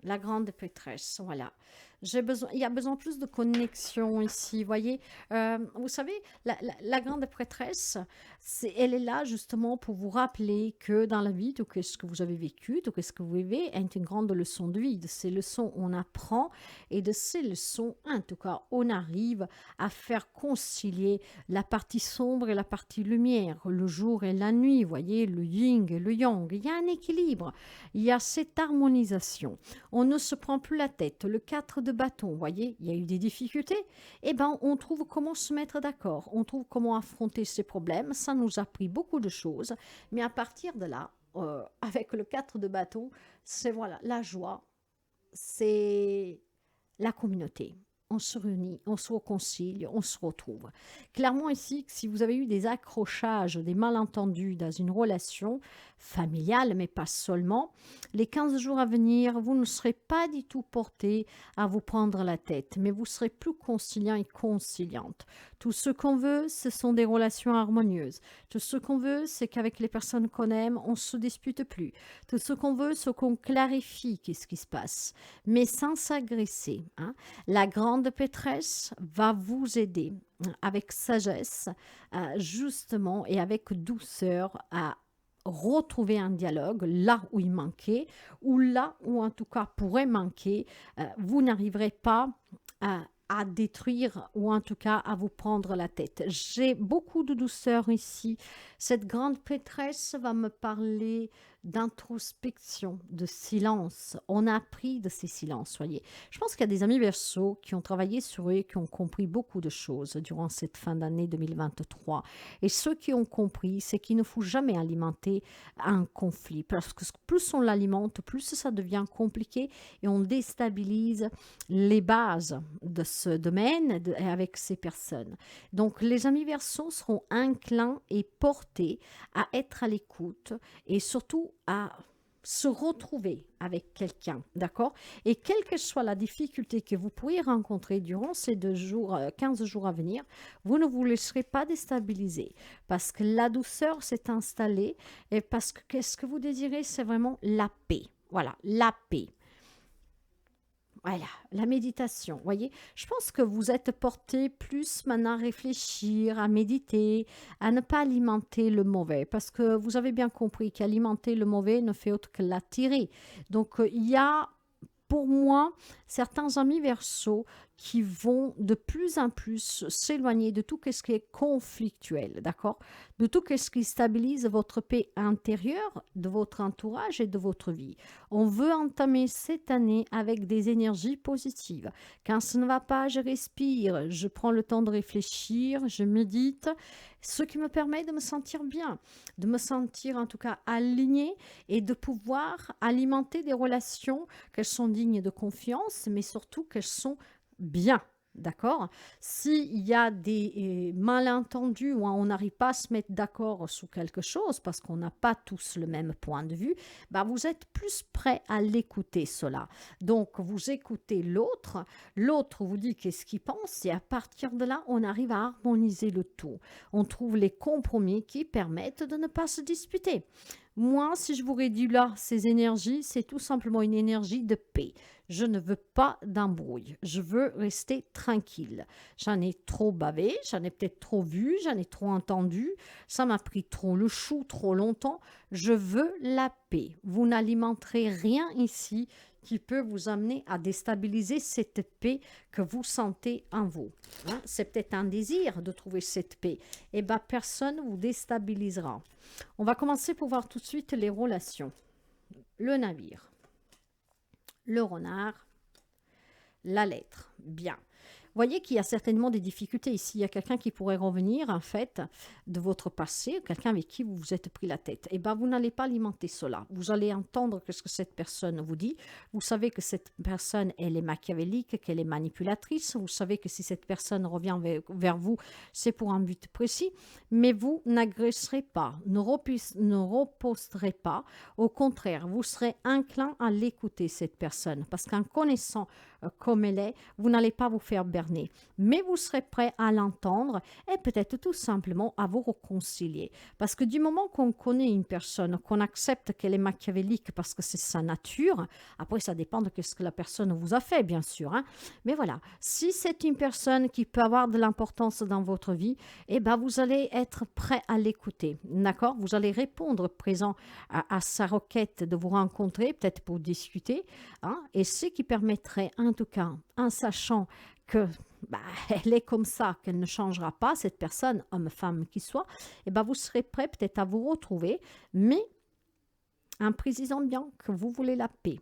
La grande prêtresse, voilà. Il y a besoin plus de connexion ici, voyez. Vous savez, la grande prêtresse, elle est là justement pour vous rappeler que dans la vie, tout ce que vous avez vécu, tout ce que vous vivez est une grande leçon de vie. De ces leçons, on apprend et de ces leçons, en tout cas, on arrive à faire concilier la partie sombre et la partie lumière, le jour et la nuit, voyez, le yin et le yang. Il y a un équilibre, il y a cette harmonisation. On ne se prend plus la tête. Le 4 de bâton, vous voyez, il y a eu des difficultés. Eh bien, on trouve comment se mettre d'accord. On trouve comment affronter ces problèmes. Ça nous a pris beaucoup de choses. Mais à partir de là, avec le 4 de bâton, c'est voilà, la joie, c'est la communauté. On se réunit, on se réconcilie, on se retrouve. Clairement ici, si vous avez eu des accrochages, des malentendus dans une relation familiale, mais pas seulement, les 15 jours à venir, vous ne serez pas du tout porté à vous prendre la tête, mais vous serez plus conciliant et conciliante. Tout ce qu'on veut, ce sont des relations harmonieuses. Tout ce qu'on veut, c'est qu'avec les personnes qu'on aime, on ne se dispute plus. Tout ce qu'on veut, c'est qu'on clarifie qu'est-ce qui se passe, mais sans s'agresser. Hein. La grande prêtresse va vous aider avec sagesse, justement, et avec douceur à retrouver un dialogue là où il manquait, ou là où en tout cas pourrait manquer, vous n'arriverez pas à détruire ou en tout cas à vous prendre la tête. J'ai beaucoup de douceur ici. Cette grande prêtresse va me parler d'introspection, de silence. On a appris de ces silences, voyez. Je pense qu'il y a des amis Verseaux qui ont travaillé sur eux et qui ont compris beaucoup de choses durant cette fin d'année 2023. Et ceux qui ont compris, c'est qu'il ne faut jamais alimenter un conflit. Parce que plus on l'alimente, plus ça devient compliqué et on déstabilise les bases de ce domaine avec ces personnes. Donc, les amis Verseaux seront inclins et portés à être à l'écoute et surtout à se retrouver avec quelqu'un, d'accord? Et quelle que soit la difficulté que vous pourriez rencontrer durant ces 15 jours à venir, vous ne vous laisserez pas déstabiliser parce que la douceur s'est installée et parce que qu'est-ce que vous désirez, c'est vraiment la paix. Voilà, la paix. Voilà, la méditation, voyez. Je pense que vous êtes porté plus maintenant à réfléchir, à méditer, à ne pas alimenter le mauvais, parce que vous avez bien compris qu'alimenter le mauvais ne fait autre que l'attirer. Donc, il y a pour moi, certains amis Verseaux qui vont de plus en plus s'éloigner de tout ce qui est conflictuel, d'accord? De tout ce qui stabilise votre paix intérieure, de votre entourage et de votre vie. On veut entamer cette année avec des énergies positives. Quand ça ne va pas, je respire, je prends le temps de réfléchir, je médite, ce qui me permet de me sentir bien, de me sentir en tout cas alignée et de pouvoir alimenter des relations qu'elles sont dignes de confiance, mais surtout qu'elles sont bien. D'accord? S'il y a des malentendus où on n'arrive pas à se mettre d'accord sur quelque chose parce qu'on n'a pas tous le même point de vue, bah vous êtes plus prêt à l'écouter cela. Donc vous écoutez l'autre, l'autre vous dit qu'est-ce qu'il pense et à partir de là, on arrive à harmoniser le tout. On trouve les compromis qui permettent de ne pas se disputer. Moi, si je vous réduis là ces énergies, c'est tout simplement une énergie de paix. Je ne veux pas d'embrouille. Je veux rester tranquille. J'en ai trop bavé, j'en ai peut-être trop vu, j'en ai trop entendu. Ça m'a pris trop le chou, trop longtemps. Je veux la paix. Vous n'alimenterez rien ici qui peut vous amener à déstabiliser cette paix que vous sentez en vous. Hein? C'est peut-être un désir de trouver cette paix. Eh bien, personne ne vous déstabilisera. On va commencer pour voir tout de suite les relations. Le navire, le renard, la lettre. Bien. Voyez qu'il y a certainement des difficultés ici. Il y a quelqu'un qui pourrait revenir, en fait, de votre passé, quelqu'un avec qui vous vous êtes pris la tête. Eh bien, vous n'allez pas alimenter cela. Vous allez entendre ce que cette personne vous dit. Vous savez que cette personne, elle est machiavélique, qu'elle est manipulatrice. Vous savez que si cette personne revient vers vous, c'est pour un but précis. Mais vous n'agresserez pas, ne reposterez pas. Au contraire, vous serez inclin à l'écouter, cette personne. Parce qu'en connaissant comme elle est, vous n'allez pas vous faire berner, mais vous serez prêt à l'entendre et peut-être tout simplement à vous réconcilier. Parce que du moment qu'on connaît une personne, qu'on accepte qu'elle est machiavélique parce que c'est sa nature, après ça dépend de ce que la personne vous a fait, bien sûr. Hein. Mais voilà, si c'est une personne qui peut avoir de l'importance dans votre vie, eh ben vous allez être prêt à l'écouter, d'accord? Vous allez répondre présent à sa requête de vous rencontrer, peut-être pour discuter, hein, et ce qui permettrait en tout cas, en sachant que elle est comme ça, qu'elle ne changera pas, cette personne, homme, femme, qui soit, et vous serez prêt peut-être à vous retrouver, mais en précisant bien que vous voulez la paix,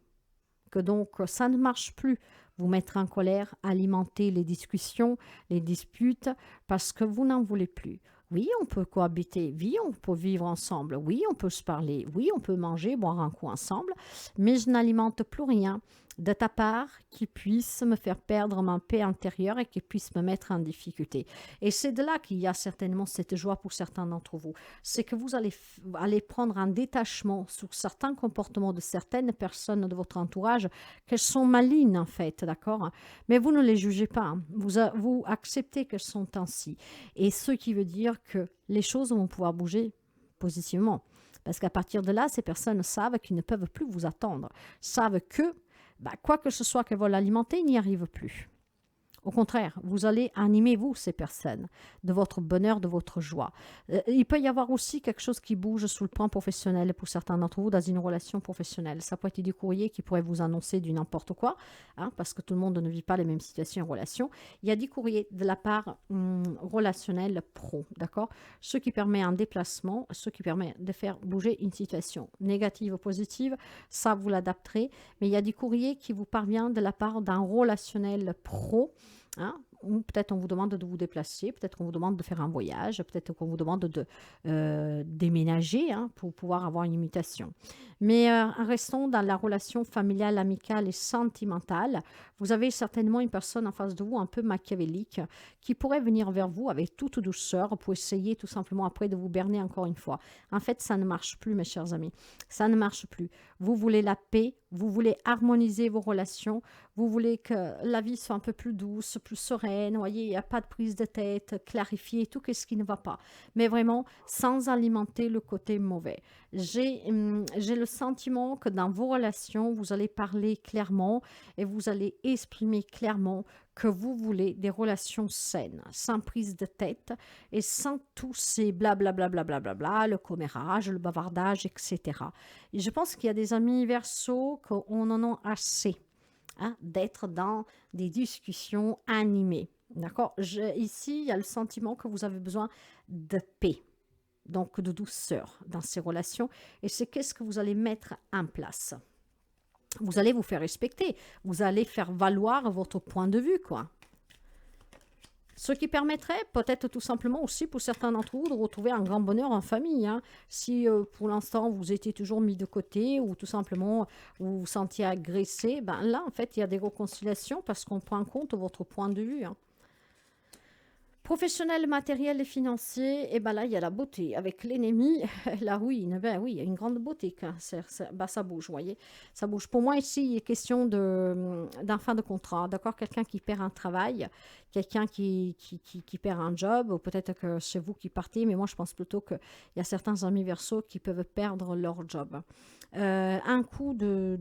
que donc ça ne marche plus, vous mettre en colère, alimenter les discussions, les disputes, parce que vous n'en voulez plus. Oui, on peut cohabiter, oui, on peut vivre ensemble, oui, on peut se parler, oui, on peut manger, boire un coup ensemble, mais je n'alimente plus rien de ta part qui puisse me faire perdre ma paix intérieure et qui puisse me mettre en difficulté. Et c'est de là qu'il y a certainement cette joie pour certains d'entre vous. C'est que vous allez prendre un détachement sur certains comportements de certaines personnes de votre entourage qu'elles sont malignes en fait, d'accord? Mais vous ne les jugez pas, hein. Vous acceptez qu'elles sont ainsi. Et ce qui veut dire que les choses vont pouvoir bouger positivement. Parce qu'à partir de là, ces personnes savent qu'ils ne peuvent plus vous attendre, savent que quoi que ce soit qu'elles veulent alimenter, ils n'y arrivent plus. Au contraire, vous allez animer, vous, ces personnes, de votre bonheur, de votre joie. Il peut y avoir aussi quelque chose qui bouge sous le plan professionnel pour certains d'entre vous dans une relation professionnelle. Ça peut être du courrier qui pourrait vous annoncer du n'importe quoi, hein, parce que tout le monde ne vit pas les mêmes situations en relation. Il y a du courrier de la part relationnelle pro, d'accord? Ce qui permet un déplacement, ce qui permet de faire bouger une situation négative ou positive, ça vous l'adapterez. Mais il y a du courrier qui vous parvient de la part d'un relationnel pro, hein, ou peut-être on vous demande de vous déplacer, peut-être qu'on vous demande de faire un voyage, peut-être qu'on vous demande de déménager, hein, pour pouvoir avoir une mutation. Mais restons dans la relation familiale, amicale et sentimentale. Vous avez certainement une personne en face de vous un peu machiavélique qui pourrait venir vers vous avec toute douceur pour essayer tout simplement après de vous berner encore une fois. En fait, ça ne marche plus, mes chers amis. Ça ne marche plus. Vous voulez la paix, vous voulez harmoniser vos relations, vous voulez que la vie soit un peu plus douce, plus sereine, voyez, il n'y a pas de prise de tête, clarifier tout ce qui ne va pas. Mais vraiment, sans alimenter le côté mauvais. J'ai le sentiment que dans vos relations, vous allez parler clairement et vous allez exprimer clairement que vous voulez des relations saines, sans prise de tête et sans tous ces blablabla, le commérage, le bavardage, etc. Et je pense qu'il y a des amis Verseaux qu'on en a assez, hein, d'être dans des discussions animées. D'accord? Ici, il y a le sentiment que vous avez besoin de paix, donc de douceur dans ces relations. Et c'est qu'est-ce que vous allez mettre en place. Vous allez vous faire respecter, vous allez faire valoir votre point de vue, quoi. Ce qui permettrait peut-être tout simplement aussi pour certains d'entre vous de retrouver un grand bonheur en famille. Hein. Si pour l'instant vous étiez toujours mis de côté ou tout simplement vous vous sentiez agressé, là en fait il y a des réconciliations parce qu'on prend en compte votre point de vue. Hein. Professionnel, matériel et financier, et ben là, il y a la beauté. Avec l'ennemi, la ruine, ben oui, il y a une grande beauté. Ben, ça bouge, vous voyez. Ça bouge. Pour moi, ici, il est question d'un fin de contrat. D'accord? Quelqu'un qui perd un travail, quelqu'un qui perd un job, ou peut-être que c'est vous qui partez, mais moi, je pense plutôt qu'il y a certains amis Verseau qui peuvent perdre leur job. Un coup de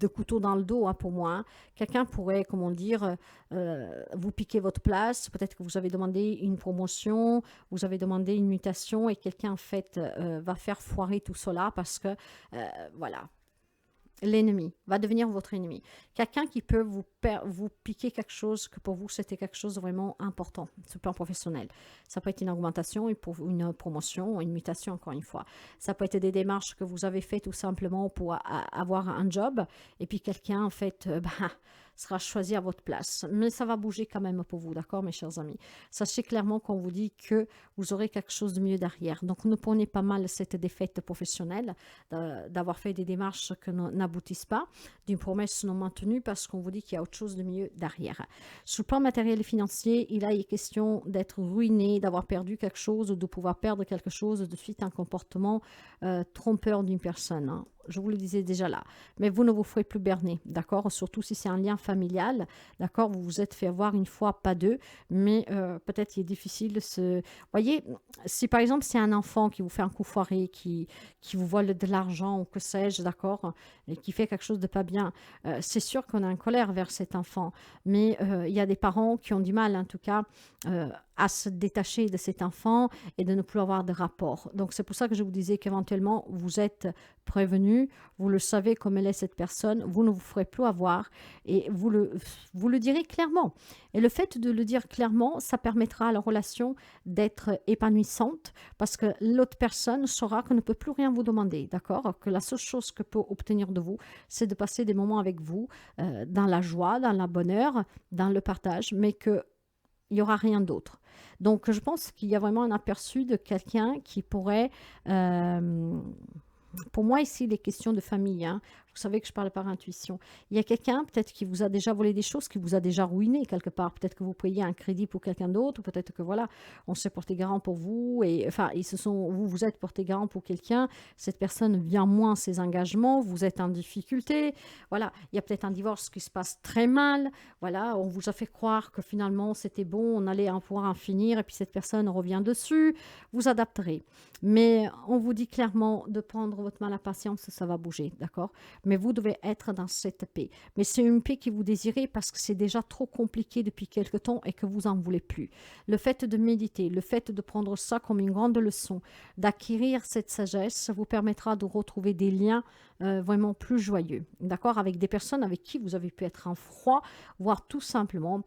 couteau dans le dos, hein, pour moi. Hein. Quelqu'un pourrait, comment dire, vous piquez votre place, peut-être que vous avez demandé une promotion, vous avez demandé une mutation et quelqu'un en fait va faire foirer tout cela parce que voilà, l'ennemi va devenir votre ennemi. Quelqu'un qui peut vous piquer quelque chose que pour vous c'était quelque chose de vraiment important sur le plan professionnel. Ça peut être une augmentation, une promotion, une mutation encore une fois. Ça peut être des démarches que vous avez faites tout simplement pour avoir un job et puis quelqu'un en fait sera choisi à votre place. Mais ça va bouger quand même pour vous, d'accord mes chers amis. Sachez clairement qu'on vous dit que vous aurez quelque chose de mieux derrière. Donc ne prenez pas mal cette défaite professionnelle d'avoir fait des démarches qui n'aboutissent pas, d'une promesse non maintenue parce qu'on vous dit qu'il y a autre chose de mieux derrière. Sur le plan matériel et financier, il est question d'être ruiné, d'avoir perdu quelque chose ou de pouvoir perdre quelque chose de suite un comportement trompeur d'une personne. Hein. Je vous le disais déjà là. Mais vous ne vous ferez plus berner, d'accord? Surtout si c'est un lien familial, d'accord? Vous vous êtes fait avoir une fois, pas deux, mais peut-être qu'il est difficile de se... Voyez, si par exemple c'est un enfant qui vous fait un coup foiré, qui vous vole de l'argent ou que sais-je, d'accord? Et qui fait quelque chose de pas bien, c'est sûr qu'on a une colère vers cet enfant. Mais il y a des parents qui ont du mal, en tout cas, à se détacher de cet enfant et de ne plus avoir de rapport. Donc c'est pour ça que je vous disais qu'éventuellement vous êtes prévenu, vous le savez comme elle est cette personne, vous ne vous ferez plus avoir et vous le direz clairement. Et le fait de le dire clairement, ça permettra à la relation d'être épanouissante parce que l'autre personne saura qu'on ne peut plus rien vous demander, d'accord? Que la seule chose que peut obtenir de vous, c'est de passer des moments avec vous dans la joie, dans la bonheur, dans le partage, mais que il n'y aura rien d'autre. Donc, je pense qu'il y a vraiment un aperçu de quelqu'un qui pourrait... pour moi, ici, il est question de famille. Hein. Vous savez que je parle par intuition. Il y a quelqu'un, peut-être, qui vous a déjà volé des choses, qui vous a déjà ruiné quelque part. Peut-être que vous payez un crédit pour quelqu'un d'autre, ou peut-être que, voilà, on s'est porté garant pour vous, et enfin, vous êtes porté garant pour quelqu'un, cette personne vient moins ses engagements, vous êtes en difficulté, voilà, il y a peut-être un divorce qui se passe très mal, voilà, on vous a fait croire que finalement, c'était bon, on allait pouvoir en finir, et puis cette personne revient dessus, vous adapterez. Mais on vous dit clairement de prendre votre mal à patience, ça va bouger, d'accord? Mais vous devez être dans cette paix. Mais c'est une paix que vous désirez parce que c'est déjà trop compliqué depuis quelque temps et que vous en voulez plus. Le fait de méditer, le fait de prendre ça comme une grande leçon, d'acquérir cette sagesse, vous permettra de retrouver des liens vraiment plus joyeux, d'accord, avec des personnes avec qui vous avez pu être en froid, voire tout simplement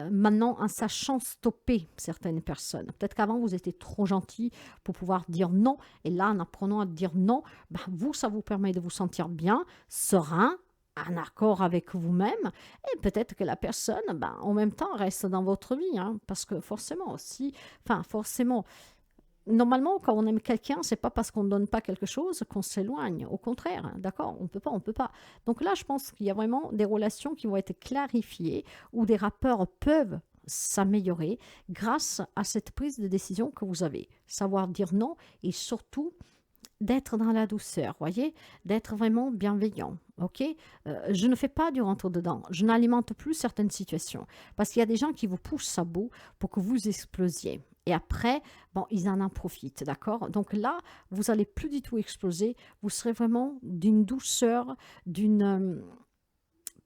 maintenant en sachant stopper certaines personnes. Peut-être qu'avant vous étiez trop gentil pour pouvoir dire non, et là en apprenant à dire non, ben, vous, ça vous permet de vous sentir bien, serein, en accord avec vous-même, et peut-être que la personne, ben, en même temps, reste dans votre vie, hein, parce que forcément aussi, enfin forcément, normalement, quand on aime quelqu'un, c'est pas parce qu'on ne donne pas quelque chose qu'on s'éloigne. Au contraire, hein, d'accord, on peut pas, on peut pas. Donc là, je pense qu'il y a vraiment des relations qui vont être clarifiées, où des rapports peuvent s'améliorer grâce à cette prise de décision que vous avez. Savoir dire non et surtout d'être dans la douceur, voyez, d'être vraiment bienveillant, ok? Je ne fais pas du rentre-dedans, je n'alimente plus certaines situations, parce qu'il y a des gens qui vous poussent à bout pour que vous explosiez. Et après, bon, ils en profitent, d'accord? Donc là, vous n'allez plus du tout exploser, vous serez vraiment d'une douceur, d'une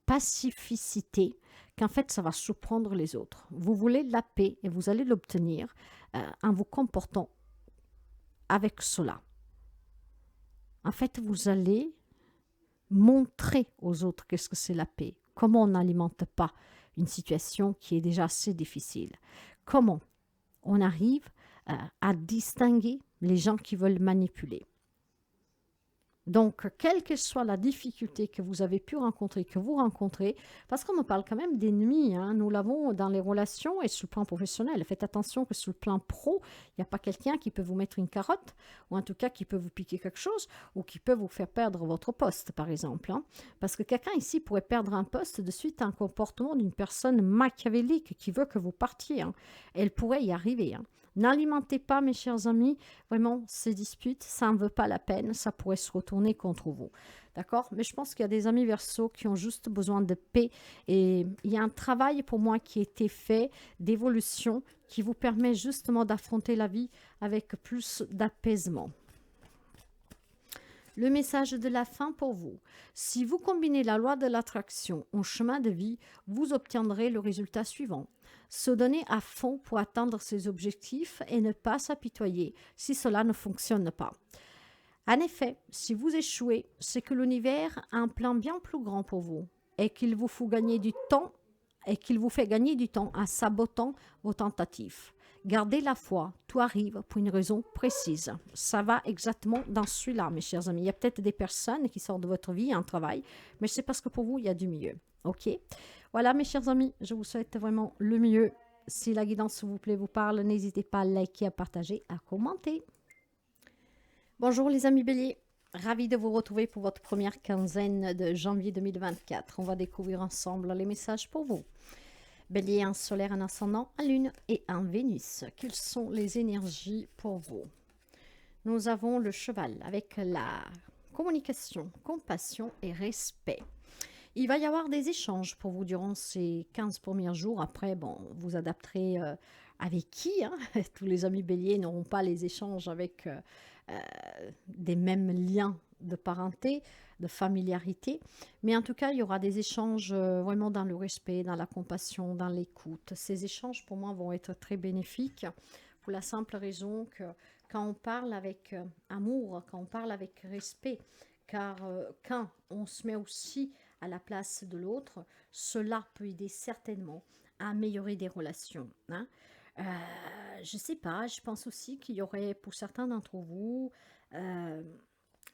pacificité, qu'en fait, ça va surprendre les autres. Vous voulez la paix et vous allez l'obtenir en vous comportant avec cela. En fait, vous allez montrer aux autres qu'est-ce que c'est la paix. Comment on n'alimente pas une situation qui est déjà assez difficile. Comment on arrive à distinguer les gens qui veulent manipuler. Donc, quelle que soit la difficulté que vous avez pu rencontrer, que vous rencontrez, parce qu'on me parle quand même d'ennemis, hein, nous l'avons dans les relations et sur le plan professionnel. Faites attention que sur le plan pro, il n'y a pas quelqu'un qui peut vous mettre une carotte, ou en tout cas qui peut vous piquer quelque chose, ou qui peut vous faire perdre votre poste, par exemple. Hein. Parce que quelqu'un ici pourrait perdre un poste de suite à un comportement d'une personne machiavélique qui veut que vous partiez. Hein. Elle pourrait y arriver. Hein. N'alimentez pas, mes chers amis, vraiment ces disputes, ça ne vaut pas la peine, ça pourrait se retourner contre vous. D'accord? Mais je pense qu'il y a des amis Verseau qui ont juste besoin de paix et il y a un travail pour moi qui a été fait d'évolution qui vous permet justement d'affronter la vie avec plus d'apaisement. Le message de la fin pour vous. Si vous combinez la loi de l'attraction au chemin de vie, vous obtiendrez le résultat suivant. Se donner à fond pour atteindre ses objectifs et ne pas s'apitoyer si cela ne fonctionne pas. En effet, si vous échouez, c'est que l'univers a un plan bien plus grand pour vous et qu'il vous faut gagner du temps et qu'il vous fait gagner du temps en sabotant vos tentatives. Gardez la foi, tout arrive pour une raison précise. Ça va exactement dans celui-là, mes chers amis. Il y a peut-être des personnes qui sortent de votre vie, un travail, mais c'est parce que pour vous, il y a du mieux. Ok? Voilà, mes chers amis, je vous souhaite vraiment le mieux. Si la guidance, s'il vous plaît, vous parle, n'hésitez pas à liker, à partager, à commenter. Bonjour les amis béliers, ravi de vous retrouver pour votre première quinzaine de janvier 2024. On va découvrir ensemble les messages pour vous. Bélier, un solaire, un ascendant, un lune et un Vénus. Quelles sont les énergies pour vous? Nous avons le cheval avec la communication, compassion et respect. Il va y avoir des échanges pour vous durant ces 15 premiers jours. Après, bon, vous adapterez avec qui, hein? Tous les amis béliers n'auront pas les échanges avec des mêmes liens de parenté, de familiarité. Mais en tout cas, il y aura des échanges vraiment dans le respect, dans la compassion, dans l'écoute. Ces échanges, pour moi, vont être très bénéfiques pour la simple raison que quand on parle avec amour, quand on parle avec respect, car quand on se met aussi à la place de l'autre, cela peut aider certainement à améliorer des relations. Hein. Je ne sais pas, je pense aussi qu'il y aurait pour certains d'entre vous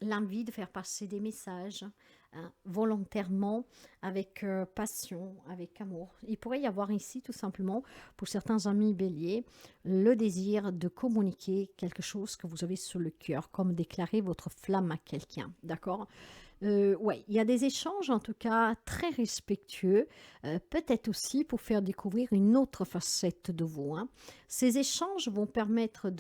l'envie de faire passer des messages hein, volontairement, avec passion, avec amour. Il pourrait y avoir ici tout simplement, pour certains amis béliers, le désir de communiquer quelque chose que vous avez sur le cœur, comme déclarer votre flamme à quelqu'un, d'accord? Ouais, il y a des échanges en tout cas très respectueux, peut-être aussi pour faire découvrir une autre facette de vous. Hein. Ces échanges vont permettre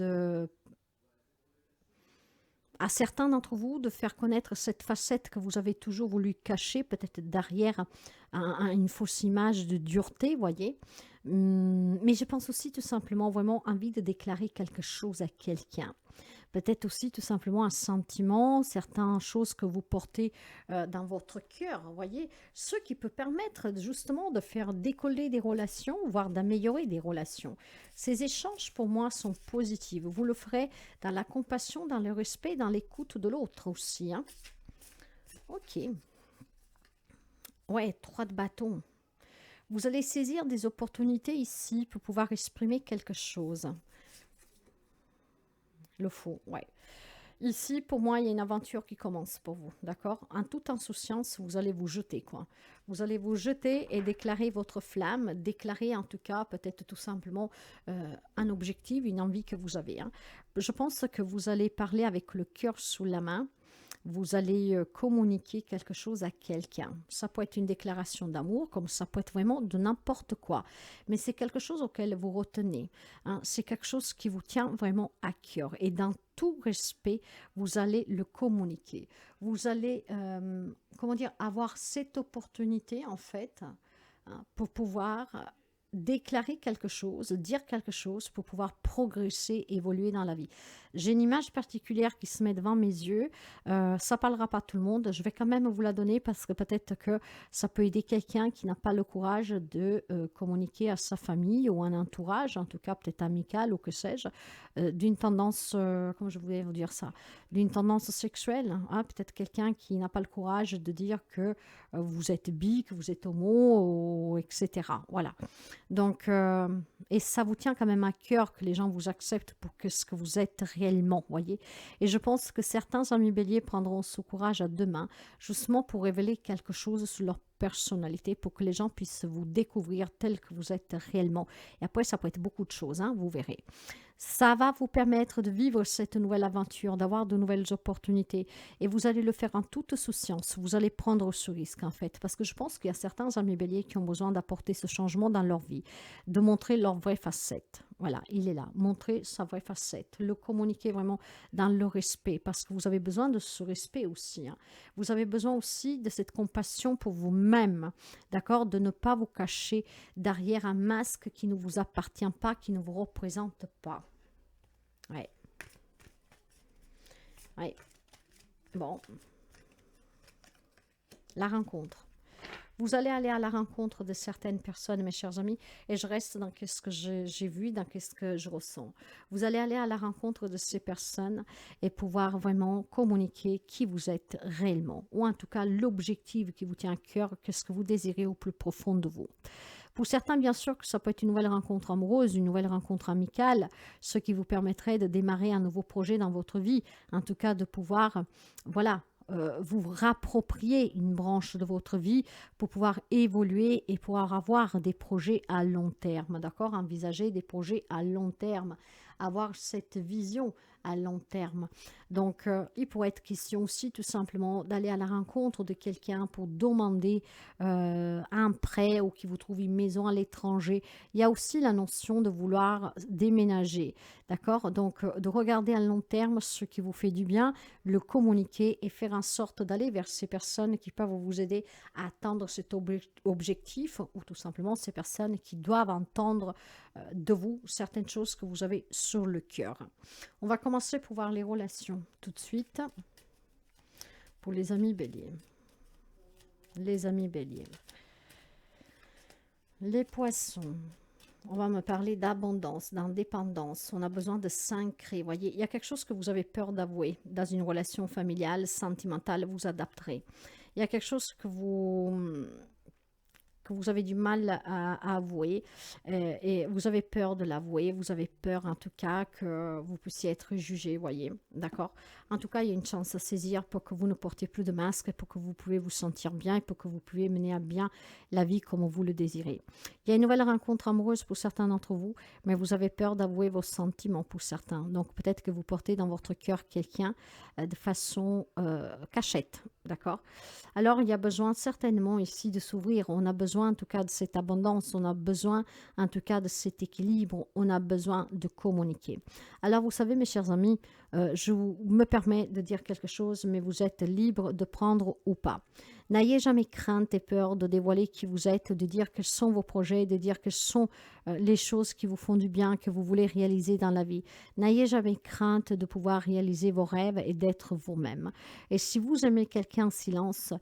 à certains d'entre vous de faire connaître cette facette que vous avez toujours voulu cacher, peut-être derrière une fausse image de dureté, voyez. Mais je pense aussi tout simplement vraiment envie de déclarer quelque chose à quelqu'un. Peut-être aussi tout simplement un sentiment, certaines choses que vous portez dans votre cœur, vous voyez, ce qui peut permettre justement de faire décoller des relations, voire d'améliorer des relations. Ces échanges pour moi sont positifs. Vous le ferez dans la compassion, dans le respect, dans l'écoute de l'autre aussi. Hein. Ok. Ouais, 3 de bâton. Vous allez saisir des opportunités ici pour pouvoir exprimer quelque chose. Le faux, ouais. Ici, pour moi, il y a une aventure qui commence pour vous, d'accord? En toute insouciance, vous allez vous jeter, quoi. Vous allez vous jeter et déclarer votre flamme, déclarer en tout cas peut-être tout simplement un objectif, une envie que vous avez. Hein. Je pense que vous allez parler avec le cœur sous la main. Vous allez communiquer quelque chose à quelqu'un. Ça peut être une déclaration d'amour, comme ça peut être vraiment de n'importe quoi. Mais c'est quelque chose auquel vous retenez. Hein. C'est quelque chose qui vous tient vraiment à cœur. Et dans tout respect, vous allez le communiquer. Vous allez, comment dire, avoir cette opportunité, en fait, hein, pour pouvoir déclarer quelque chose, dire quelque chose pour pouvoir progresser, évoluer dans la vie. J'ai une image particulière qui se met devant mes yeux. Ça parlera pas à tout le monde. Je vais quand même vous la donner parce que peut-être que ça peut aider quelqu'un qui n'a pas le courage de communiquer à sa famille ou à un entourage, en tout cas peut-être amical ou que sais-je, d'une tendance, comment je voulais vous dire ça, d'une tendance sexuelle. Hein, peut-être quelqu'un qui n'a pas le courage de dire que vous êtes bi, que vous êtes homo, etc. Voilà. Donc, et ça vous tient quand même à cœur que les gens vous acceptent pour que ce que vous êtes réellement, voyez. Et je pense que certains amis béliers prendront ce courage à deux mains, justement pour révéler quelque chose sur leur personnalité, pour que les gens puissent vous découvrir tel que vous êtes réellement. Et après, ça peut être beaucoup de choses, hein, vous verrez. Ça va vous permettre de vivre cette nouvelle aventure, d'avoir de nouvelles opportunités. Et vous allez le faire en toute souciance. Vous allez prendre ce risque, en fait. Parce que je pense qu'il y a certains amis béliers qui ont besoin d'apporter ce changement dans leur vie, de montrer leur vraie facette. Voilà, il est là. Montrer sa vraie facette. Le communiquer vraiment dans le respect. Parce que vous avez besoin de ce respect aussi, hein. Vous avez besoin aussi de cette compassion pour vous-même. D'accord? De ne pas vous cacher derrière un masque qui ne vous appartient pas, qui ne vous représente pas. Ouais. Ouais. Bon. La rencontre. Vous allez aller à la rencontre de certaines personnes, mes chers amis, et je reste dans ce que j'ai vu, dans ce que je ressens. Vous allez aller à la rencontre de ces personnes et pouvoir vraiment communiquer qui vous êtes réellement, ou en tout cas l'objectif qui vous tient à cœur, qu'est-ce que vous désirez au plus profond de vous. Pour certains, bien sûr, que ça peut être une nouvelle rencontre amoureuse, une nouvelle rencontre amicale, ce qui vous permettrait de démarrer un nouveau projet dans votre vie, en tout cas de pouvoir, voilà, vous rapproprier une branche de votre vie pour pouvoir évoluer et pouvoir avoir des projets à long terme, d'accord? Envisager des projets à long terme, avoir cette vision à long terme. Donc, il pourrait être question aussi tout simplement d'aller à la rencontre de quelqu'un pour demander un prêt ou qui vous trouve une maison à l'étranger. Il y a aussi la notion de vouloir déménager, d'accord? Donc, de regarder à long terme ce qui vous fait du bien, le communiquer et faire en sorte d'aller vers ces personnes qui peuvent vous aider à atteindre cet objectif ou tout simplement ces personnes qui doivent entendre de vous certaines choses que vous avez sur le cœur. On va commencer pour voir les relations tout de suite pour les amis béliers. Les amis béliers. Les poissons. On va me parler d'abondance, d'indépendance. On a besoin de s'ancrer. Vous voyez, il y a quelque chose que vous avez peur d'avouer dans une relation familiale, sentimentale, vous adapterez. Il y a quelque chose que vous avez du mal à avouer et vous avez peur de l'avouer, vous avez peur en tout cas que vous puissiez être jugé, voyez, d'accord? En tout cas, il y a une chance à saisir pour que vous ne portiez plus de masque, et pour que vous pouvez vous sentir bien et pour que vous puissiez mener à bien la vie comme vous le désirez. Il y a une nouvelle rencontre amoureuse pour certains d'entre vous, mais vous avez peur d'avouer vos sentiments pour certains. Donc peut-être que vous portez dans votre cœur quelqu'un de façon cachette, d'accord? Alors il y a besoin certainement ici de s'ouvrir. On a besoin en tout cas de cette abondance, on a besoin en tout cas de cet équilibre, on a besoin de communiquer. Alors vous savez mes chers amis, je me permets de dire quelque chose, mais vous êtes libre de prendre ou pas. N'ayez jamais crainte et peur de dévoiler qui vous êtes, de dire quels sont vos projets, de dire quelles sont les choses qui vous font du bien, que vous voulez réaliser dans la vie. N'ayez jamais crainte de pouvoir réaliser vos rêves et d'être vous-même. Et si vous aimez quelqu'un en silence,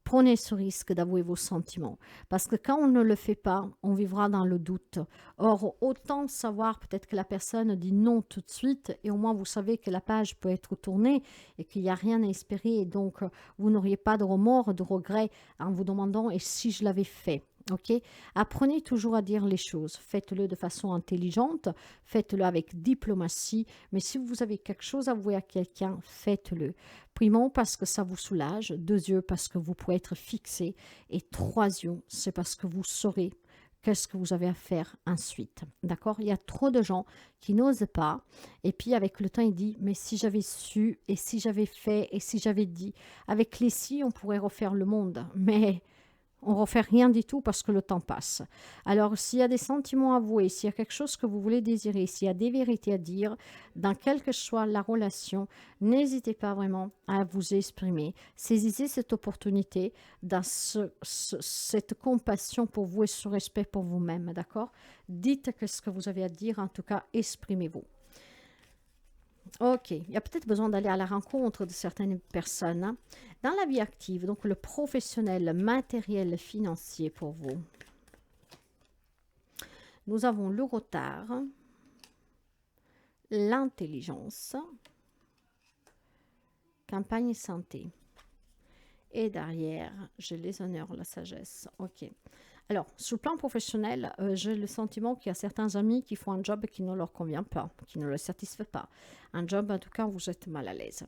prenez ce risque d'avouer vos sentiments. Parce que quand on ne le fait pas, on vivra dans le doute. Or, autant savoir peut-être que la personne dit non tout de suite, et au moins vous savez que la page peut être tournée et qu'il n'y a rien à espérer, et donc vous n'auriez pas de remords, de regrets en vous demandant « et si je l'avais fait ?» Ok, apprenez toujours à dire les choses. Faites-le de façon intelligente, faites-le avec diplomatie. Mais si vous avez quelque chose à avouer à quelqu'un, faites-le. Primo, parce que ça vous soulage. 2 yeux, parce que vous pouvez être fixé. Et 3 yeux, c'est parce que vous saurez qu'est-ce que vous avez à faire ensuite. D'accord? Il y a trop de gens qui n'osent pas. Et puis, avec le temps, il dit, mais si j'avais su, et si j'avais fait, et si j'avais dit. Avec les si, on pourrait refaire le monde. Mais on ne refait rien du tout parce que le temps passe. Alors, s'il y a des sentiments avoués, s'il y a quelque chose que vous voulez désirer, s'il y a des vérités à dire, dans quelle que soit la relation, n'hésitez pas vraiment à vous exprimer. Saisissez cette opportunité, dans cette compassion pour vous et ce respect pour vous-même, d'accord? Dites ce que vous avez à dire, en tout cas, exprimez-vous. Ok, il y a peut-être besoin d'aller à la rencontre de certaines personnes hein, dans la vie active, donc le professionnel, le matériel, financier pour vous. Nous avons le retard, l'intelligence, campagne santé. Et derrière, j'ai les honneurs, la sagesse. Ok. Alors, sur le plan professionnel, j'ai le sentiment qu'il y a certains amis qui font un job qui ne leur convient pas, qui ne les satisfait pas. Un job, en tout cas, où vous êtes mal à l'aise.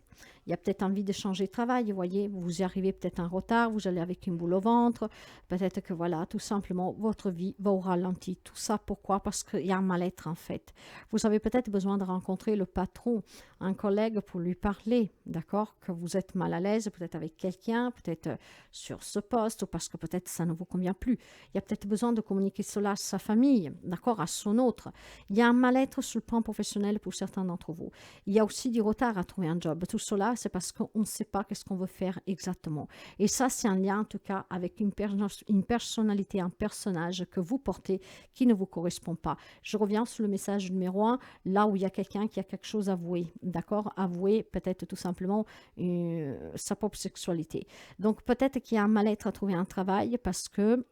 Il y a peut-être envie de changer de travail, vous voyez, vous y arrivez peut-être en retard, vous allez avec une boule au ventre, peut-être que voilà, tout simplement, votre vie va au ralenti. Tout ça, pourquoi? Parce qu'il y a un mal-être, en fait. Vous avez peut-être besoin de rencontrer le patron, un collègue pour lui parler, d'accord? Que vous êtes mal à l'aise, peut-être avec quelqu'un, peut-être sur ce poste, ou parce que peut-être ça ne vous convient plus. Il y a peut-être besoin de communiquer cela à sa famille, d'accord, à son autre. Il y a un mal-être sur le plan professionnel pour certains d'entre vous. Il y a aussi du retard à trouver un job. Tout cela, c'est parce qu'on ne sait pas qu'est-ce qu'on veut faire exactement. Et ça, c'est un lien, en tout cas, avec une personnalité, un personnage que vous portez qui ne vous correspond pas. Je reviens sur le message numéro 1, là où il y a quelqu'un qui a quelque chose à avouer, d'accord? Avouer peut-être tout simplement sa propre sexualité. Donc, peut-être qu'il y a un mal-être à trouver un travail parce que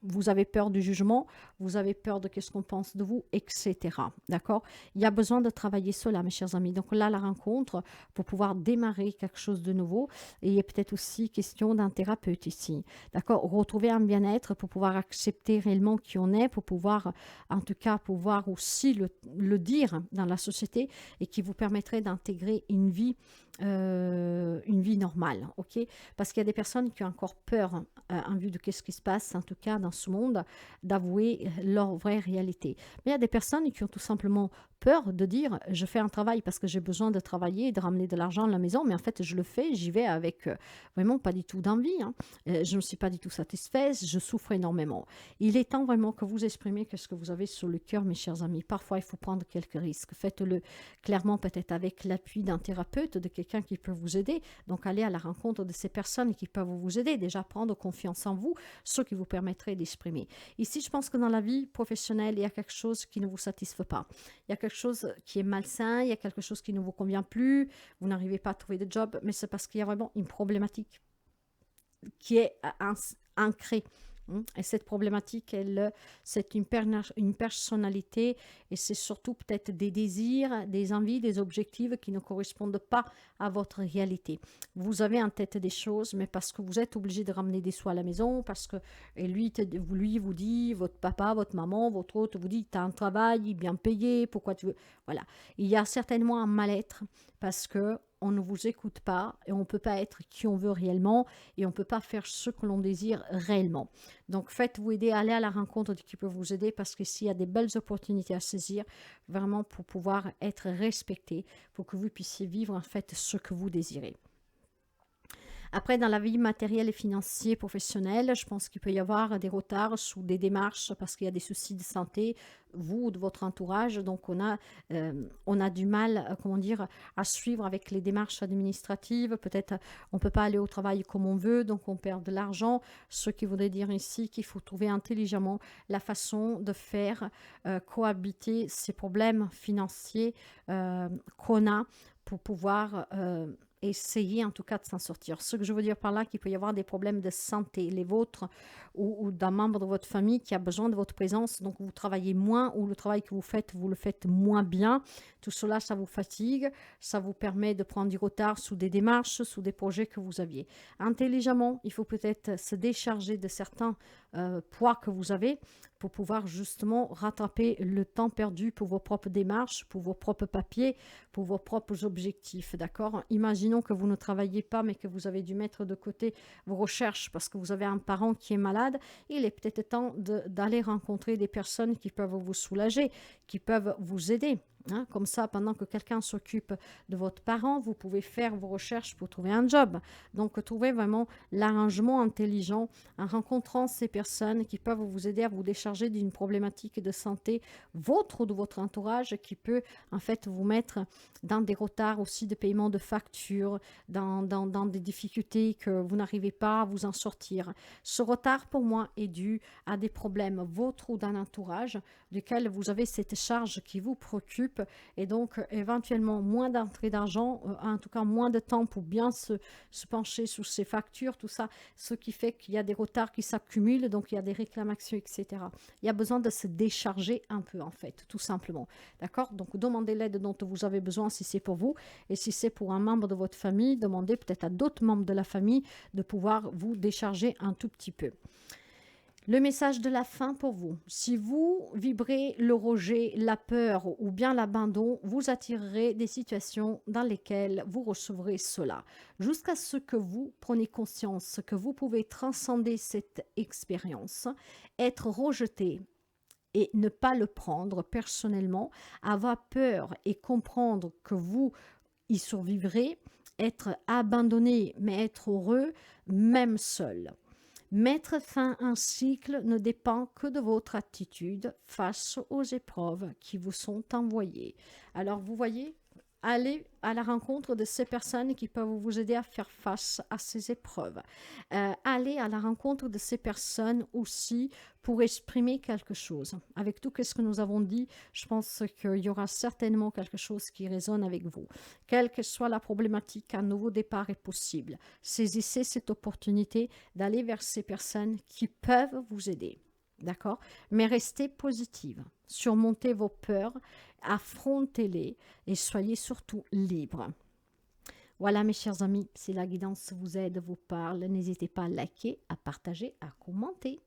vous avez peur du jugement, vous avez peur de qu'est-ce qu'on pense de vous, etc. D'accord? Il y a besoin de travailler cela, mes chers amis. Donc là, la rencontre, pour pouvoir démarrer quelque chose de nouveau, et il y a peut-être aussi question d'un thérapeute ici. D'accord? Retrouver un bien-être pour pouvoir accepter réellement qui on est, pour pouvoir, en tout cas, pouvoir aussi le dire dans la société et qui vous permettrait d'intégrer une vie normale, ok? Parce qu'il y a des personnes qui ont encore peur, en vue de qu'est-ce qui se passe, en tout cas dans ce monde, d'avouer leur vraie réalité. Mais il y a des personnes qui ont tout simplement peur de dire je fais un travail parce que j'ai besoin de travailler, de ramener de l'argent à la maison, mais en fait je le fais, j'y vais avec vraiment pas du tout d'envie, hein. Je ne suis pas du tout satisfaite, je souffre énormément. Il est temps vraiment que vous exprimez ce que vous avez sur le cœur, mes chers amis. Parfois il faut prendre quelques risques, faites-le clairement peut-être avec l'appui d'un thérapeute, de quelqu'un qui peut vous aider, donc allez à la rencontre de ces personnes qui peuvent vous aider, déjà prendre confiance en vous, ce qui vous permettrait d'exprimer. Ici je pense que dans la vie professionnelle il y a quelque chose qui ne vous satisfait pas, il y a quelque chose qui est malsain, il y a quelque chose qui ne vous convient plus, vous n'arrivez pas à trouver de job, mais c'est parce qu'il y a vraiment une problématique qui est ancrée. Et cette problématique, c'est une personnalité et c'est surtout peut-être des désirs, des envies, des objectifs qui ne correspondent pas à votre réalité. Vous avez en tête des choses, mais parce que vous êtes obligé de ramener des sous à la maison, parce que et lui vous dit, votre papa, votre maman, votre autre vous dit, tu as un travail bien payé, pourquoi tu veux... Voilà. Il y a certainement un mal-être parce que on ne vous écoute pas et on ne peut pas être qui on veut réellement et on ne peut pas faire ce que l'on désire réellement. Donc faites-vous aider, allez à la rencontre de qui peut vous aider parce qu'ici il y a des belles opportunités à saisir vraiment pour pouvoir être respecté, pour que vous puissiez vivre en fait ce que vous désirez. Après, dans la vie matérielle et financière professionnelle, je pense qu'il peut y avoir des retards sous des démarches parce qu'il y a des soucis de santé, vous ou de votre entourage. Donc, on a du mal, comment dire, à suivre avec les démarches administratives. Peut-être on ne peut pas aller au travail comme on veut, donc on perd de l'argent. Ce qui voudrait dire ici qu'il faut trouver intelligemment la façon de faire cohabiter ces problèmes financiers qu'on a pour pouvoir... essayer en tout cas de s'en sortir. Ce que je veux dire par là, qu'il peut y avoir des problèmes de santé, les vôtres ou d'un membre de votre famille qui a besoin de votre présence, donc vous travaillez moins ou le travail que vous le faites moins bien. Tout cela, ça vous fatigue, ça vous permet de prendre du retard sous des démarches, sous des projets que vous aviez. Intelligemment, il faut peut-être se décharger de certains poids que vous avez pour pouvoir justement rattraper le temps perdu pour vos propres démarches, pour vos propres papiers, pour vos propres objectifs, d'accord? Imaginons que vous ne travaillez pas, mais que vous avez dû mettre de côté vos recherches parce que vous avez un parent qui est malade. Il est peut-être temps d'aller rencontrer des personnes qui peuvent vous soulager, qui peuvent vous aider. Hein, comme ça, pendant que quelqu'un s'occupe de votre parent, vous pouvez faire vos recherches pour trouver un job. Donc, trouvez vraiment l'arrangement intelligent en rencontrant ces personnes qui peuvent vous aider à vous décharger d'une problématique de santé, votre ou de votre entourage, qui peut en fait vous mettre dans des retards aussi de paiement de factures, dans des difficultés que vous n'arrivez pas à vous en sortir. Ce retard, pour moi, est dû à des problèmes, vôtres ou d'un entourage, duquel vous avez cette charge qui vous préoccupe et donc éventuellement moins d'entrée d'argent, en tout cas moins de temps pour bien se pencher sur ces factures, tout ça, ce qui fait qu'il y a des retards qui s'accumulent, donc il y a des réclamations, etc. Il y a besoin de se décharger un peu en fait, tout simplement. D'accord? Donc demandez l'aide dont vous avez besoin si c'est pour vous et si c'est pour un membre de votre famille, demandez peut-être à d'autres membres de la famille de pouvoir vous décharger un tout petit peu. Le message de la fin pour vous. Si vous vibrez le rejet, la peur ou bien l'abandon, vous attirerez des situations dans lesquelles vous recevrez cela. Jusqu'à ce que vous preniez conscience que vous pouvez transcender cette expérience, être rejeté et ne pas le prendre personnellement, avoir peur et comprendre que vous y survivrez, être abandonné mais être heureux, même seul. Mettre fin à un cycle ne dépend que de votre attitude face aux épreuves qui vous sont envoyées. Alors, vous voyez, allez à la rencontre de ces personnes qui peuvent vous aider à faire face à ces épreuves. Allez à la rencontre de ces personnes aussi pour exprimer quelque chose. Avec tout ce que nous avons dit, je pense qu'il y aura certainement quelque chose qui résonne avec vous. Quelle que soit la problématique, un nouveau départ est possible. Saisissez cette opportunité d'aller vers ces personnes qui peuvent vous aider. D'accord? Mais restez positive. Surmontez vos peurs, affrontez-les et soyez surtout libres. Voilà mes chers amis, si la guidance vous aide, vous parle, n'hésitez pas à liker, à partager, à commenter.